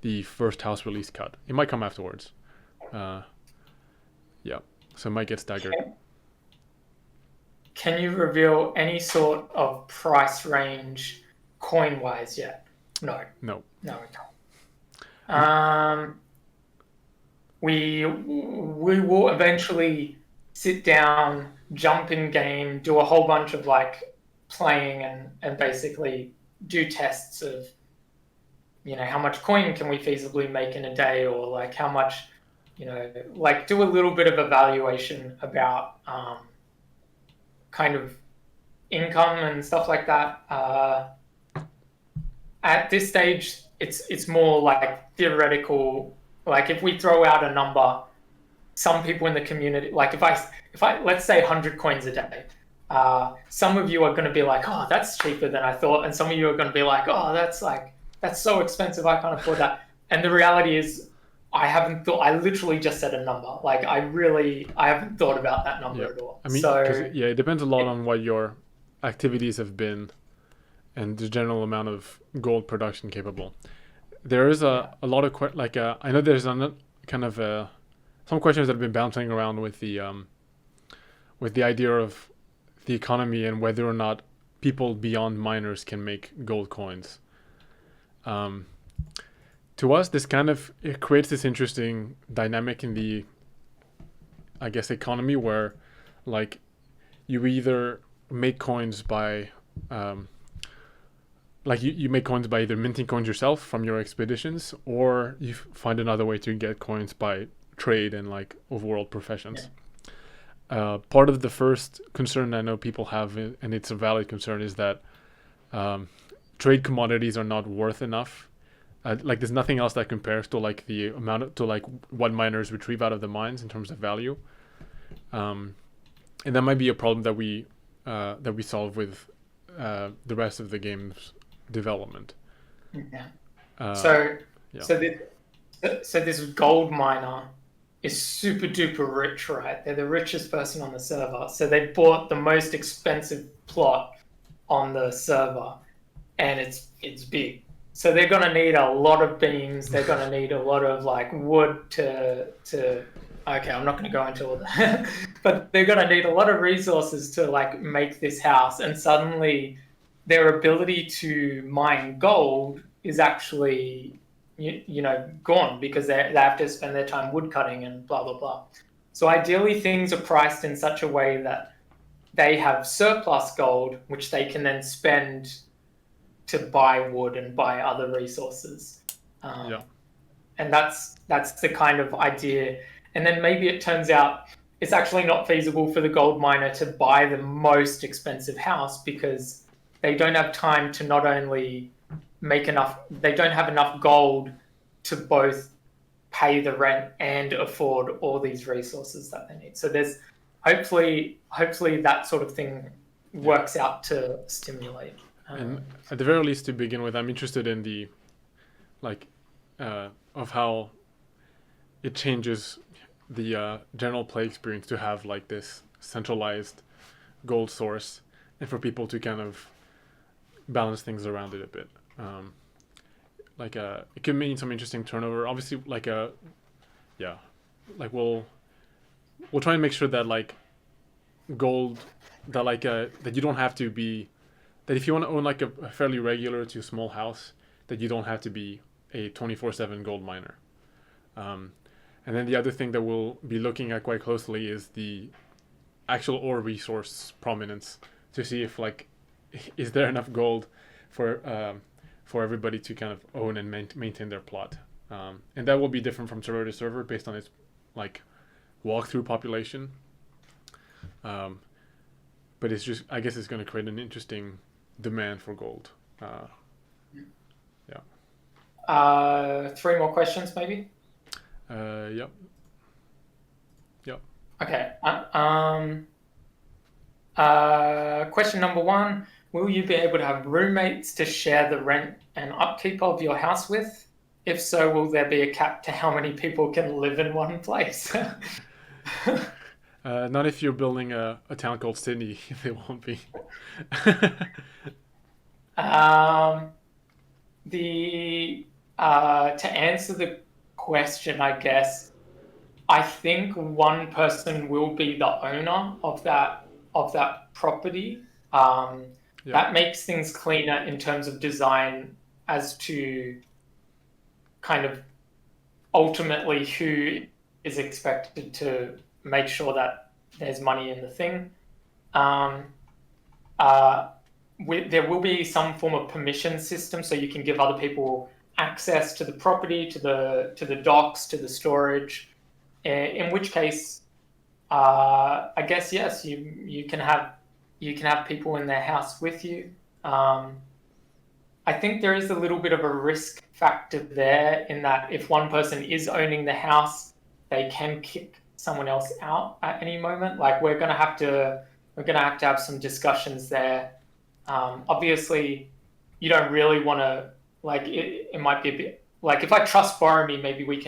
the first house release cut. It might come afterwards. So it might get staggered. Can you reveal any sort of price range coin-wise yet? No. We can't. We will eventually sit down, jump in game, do a whole bunch of like playing and basically do tests of, how much coin can we feasibly make in a day, or like how much, like do a little bit of evaluation about kind of income and stuff like that. At this stage, it's more like theoretical. Like if we throw out a number, some people in the community, like if I let's say 100 coins a day, some of you are going to be like, oh, that's cheaper than I thought, and some of you are going to be like, oh, that's so expensive, I can't afford that. And the reality is, I literally just said a number. Like I haven't thought about that number at all. I mean, it depends a lot on what your activities have been and the general amount of gold production capable. There is Yeah. a lot of I know there's kind of some questions that have been bouncing around with the idea of the economy and whether or not people beyond miners can make gold coins. Um, to us, this kind of it creates this interesting dynamic in the, I guess, economy where, like, you either make coins by, um, you make coins by either minting coins yourself from your expeditions, or you find another way to get coins by trade and like overworld professions. Part of the first concern I know people have, and it's a valid concern, is that um, trade commodities are not worth enough. Like there's nothing else that compares to like the amount to like what miners retrieve out of the mines in terms of value, and that might be a problem that we solve with the rest of the game's development. Yeah. Uh, So, yeah, so this gold miner is super duper rich, right? They're the richest person on the server. So they bought the most expensive plot on the server, and it's big. So they're gonna need a lot of beams. They're gonna need a lot of like wood to. Okay, I'm not gonna go into all that, but they're gonna need a lot of resources to like make this house. And suddenly, their ability to mine gold is actually gone because they have to spend their time woodcutting and blah blah blah. So ideally, things are priced in such a way that they have surplus gold, which they can then spend to buy wood and buy other resources. yeah, Um, and that's the kind of idea. And then maybe it turns out it's actually not feasible for the gold miner to buy the most expensive house because they don't have time to not only make enough, they don't have enough gold to both pay the rent and afford all these resources that they need. So there's hopefully that sort of thing yeah. works out to stimulate. And at the very least, to begin with, I'm interested in the like of how it changes the general play experience to have like this centralized gold source, and for people to kind of balance things around it a bit. Um, it could mean some interesting turnover. Obviously, yeah, like we'll try and make sure that like gold that you don't have to be that if you want to own like a fairly regular to small house, that you don't have to be a 24/7 gold miner. Um, and then the other thing that we'll be looking at quite closely is the actual ore resource prominence to see if like is there enough gold for everybody to kind of own and maintain their plot. And that will be different from server to server based on its like walkthrough population. Um, but it's just I guess it's going to create an interesting demand for gold. Yeah. Three more questions, maybe. Yep. Yep. Okay. Question number one: will you be able to have roommates to share the rent and upkeep of your house with? If so, will there be a cap to how many people can live in one place? Not if you're building a town called Sydney. They won't be. um, the To answer the question, I guess I think one person will be the owner of that property. Yeah. That makes things cleaner in terms of design as to kind of ultimately who is expected to make sure that there's money in the thing. Um, uh, there will be some form of permission system, so you can give other people access to the property, to the docks, to the storage. In which case, I guess yes, you can have people in their house with you. I think there is a little bit of a risk factor there in that if one person is owning the house, they can kick someone else out at any moment. Like we're gonna have to have some discussions there. Obviously, you don't really want to like it might be a bit like if I trust Boramy, maybe we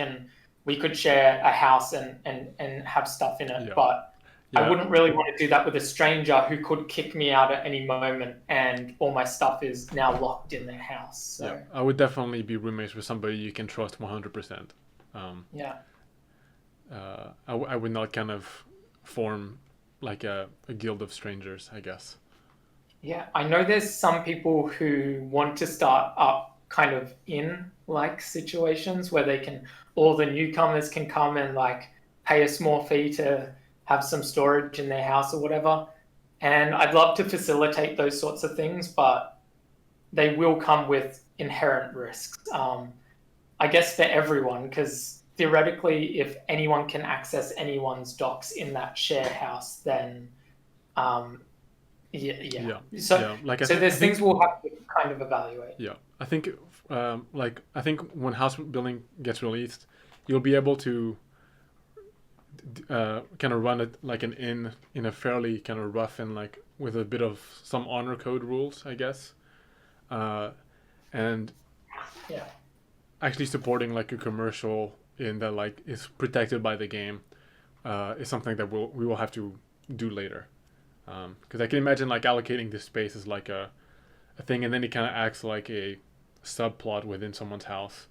could share a house and have stuff in it. Yeah. But I wouldn't really want to do that with a stranger who could kick me out at any moment, and all my stuff is now locked in their house. So Yeah, I would definitely be roommates with somebody you can trust 100%. Yeah. I would not kind of form like a guild of strangers, I guess. Yeah, I know there's some people who want to start up kind of in like situations where all the newcomers can come and like pay a small fee to have some storage in their house or whatever. And I'd love to facilitate those sorts of things, but they will come with inherent risks. I guess for everyone, because theoretically, if anyone can access anyone's docks in that share house, then um, yeah. So Like so there's things we'll have to kind of evaluate. Yeah, I think I think when house building gets released, you'll be able to kind of run it like an inn in a fairly kind of rough and like with a bit of some honor code rules, I guess, and Yeah. actually supporting like a commercial in that like is protected by the game is something that we will have to do later. Because I can imagine like allocating this space as like a thing, and then it kind of acts like a subplot within someone's house,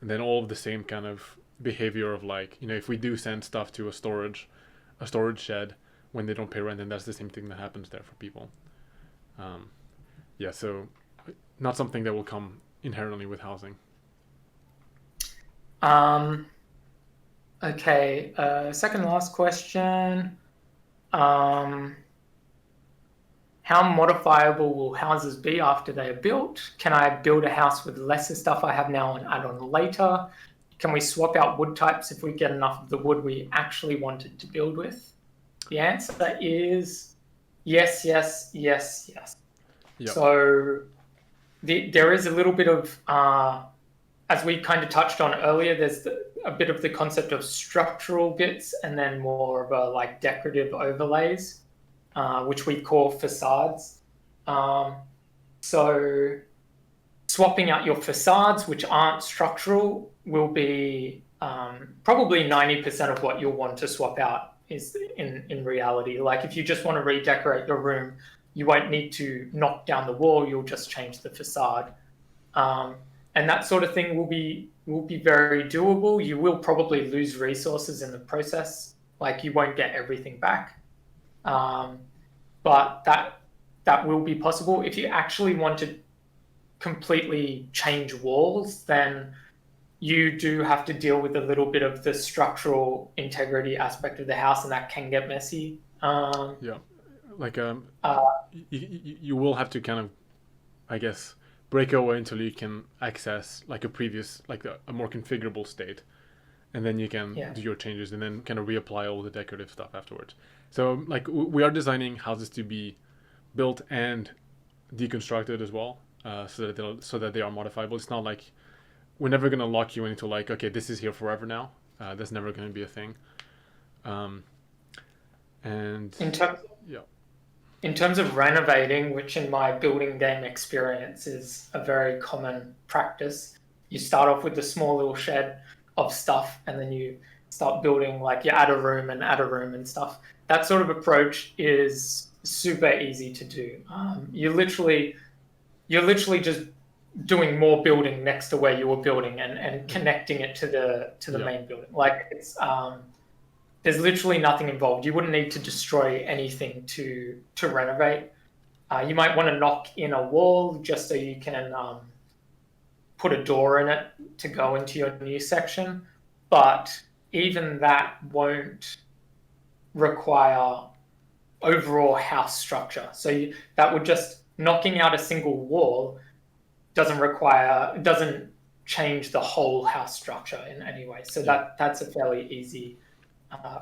and then all of the same kind of behavior of like, you know, if we do send stuff to a storage shed when they don't pay rent, then that's the same thing that happens there for people. Yeah, so not something that will come inherently with housing. Okay. Second last question. How modifiable will houses be after they are built? Can I build a house with lesser stuff I have now and add on later? Can we swap out wood types if we get enough of the wood we actually wanted to build with? The answer is yes, yes, yes, yes. Yep. So there is a little bit of, as we kind of touched on earlier, there's a bit of the concept of structural bits and then more of a like decorative overlays, which we call facades. So swapping out your facades, which aren't structural, will be probably 90% of what you'll want to swap out is in reality. Like if you just want to redecorate your room, you won't need to knock down the wall, you'll just change the facade. And that sort of thing will be very doable. You will probably lose resources in the process. Like you won't get everything back. But that will be possible. If you actually want to completely change walls, then you do have to deal with a little bit of the structural integrity aspect of the house, and that can get messy. Yeah, like you will have to kind of, I guess, break away until you can access like a previous, like a more configurable state, and then you can do your changes and then kind of reapply all the decorative stuff afterwards. So like we are designing houses to be built and deconstructed as well, so that they are modifiable. It's not like we're never gonna lock you into like, okay, this is here forever now. That's never gonna be a thing. And in terms of renovating, which in my building game experience is a very common practice, you start off with a small little shed of stuff, and then you start building, like you add a room and stuff. That sort of approach is super easy to do. You're literally just doing more building next to where you were building and connecting it to the main building. Like it's there's literally nothing involved. You wouldn't need to destroy anything to renovate. You might want to knock in a wall just so you can put a door in it to go into your new section. But even that won't require overall house structure. So that would just, knocking out a single wall doesn't change the whole house structure in any way. So that's a fairly easy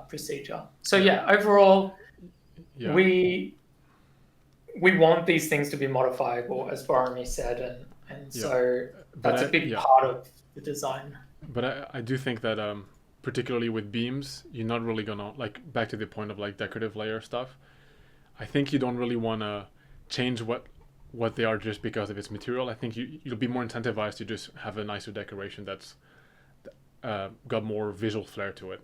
procedure. So overall, we want these things to be modifiable, as Boramy said, and so that's a big part of the design. But I do think that particularly with beams, you're not really gonna, like, back to the point of like decorative layer stuff, I think you don't really want to change what they are just because of its material. I think you'll be more incentivized to just have a nicer decoration that's got more visual flair to it.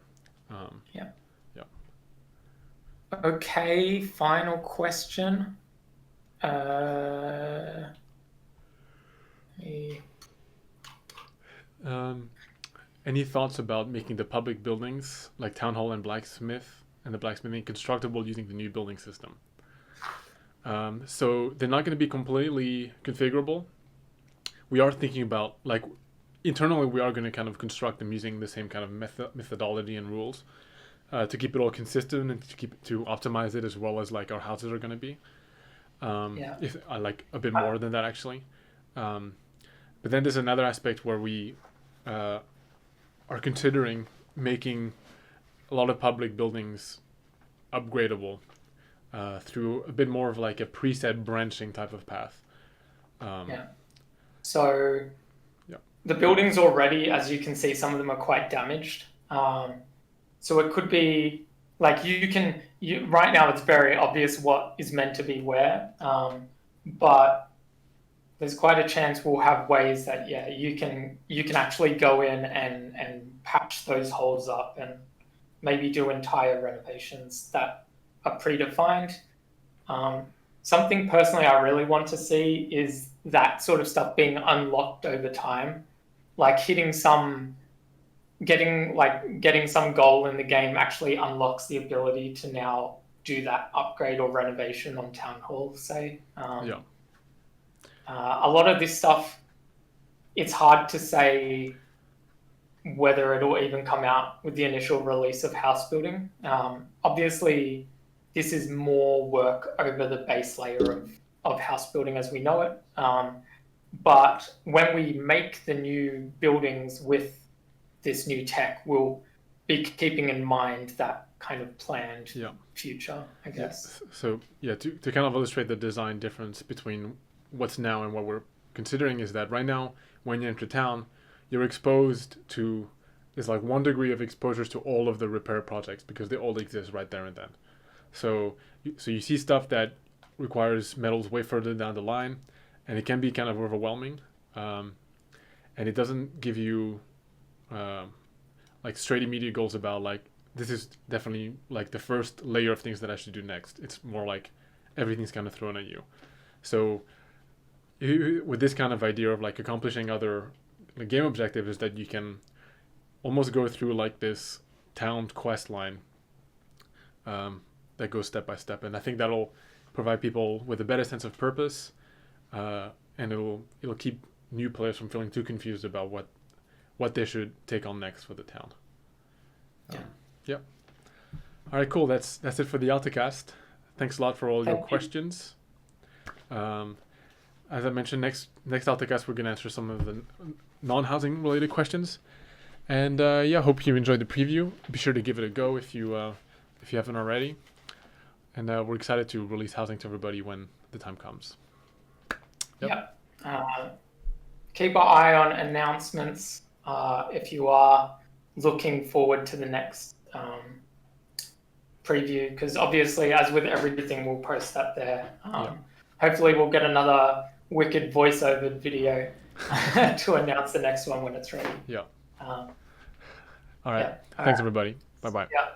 Okay, final question. Uh, eh, Um, any thoughts about making the public buildings like town hall and blacksmith and the blacksmithing constructible using the new building system? So they're not going to be completely configurable. We are thinking about like internally we are going to kind of construct them using the same kind of methodology and rules to keep it all consistent and to optimize it as well as like our houses are going to be. yeah. If I like a bit more than that actually. Um, but then there's another aspect where we are considering making a lot of public buildings upgradable through a bit more of like a preset branching type of path. Yeah. So Yeah. the buildings already, as you can see, some of them are quite damaged. So it could be like right now it's very obvious what is meant to be where, but there's quite a chance we'll have ways that you can actually go in and patch those holes up and maybe do entire renovations that are predefined. Um, Something personally I really want to see is that sort of stuff being unlocked over time, like getting some goal in the game actually unlocks the ability to now do that upgrade or renovation on town hall, say. Yeah. A lot of this stuff, it's hard to say whether it'll even come out with the initial release of house building. Obviously, this is more work over the base layer of house building as we know it. But when we make the new buildings with this new tech, we'll be keeping in mind that kind of planned future, I guess. So yeah, to kind of illustrate the design difference between what's now and what we're considering is that right now when you enter town, you're exposed to there's like 1 degree of exposure to all of the repair projects because they all exist right there and then. So you see stuff that requires metals way further down the line, and it can be kind of overwhelming, and it doesn't give you like straight immediate goals about like this is definitely like the first layer of things that I should do next. It's more like everything's kind of thrown at you. So with this kind of idea of like accomplishing other like, game objectives is that you can almost go through like this town quest line that goes step by step, and I think that'll provide people with a better sense of purpose, and it'll keep new players from feeling too confused about what they should take on next for the town. Yeah. All right, cool. That's it for the Altacast. Thanks a lot for all your questions. As I mentioned, next Altacast we're gonna answer some of the non-housing related questions, and hope you enjoyed the preview. Be sure to give it a go if you haven't already, and we're excited to release housing to everybody when the time comes. Yep. Keep an eye on announcements if you are looking forward to the next preview, because obviously, as with everything, we'll post that there. Hopefully, we'll get another wicked voiceover video to announce the next one when it's ready. Yeah. All right. Thanks, everybody. Bye-bye. Yeah.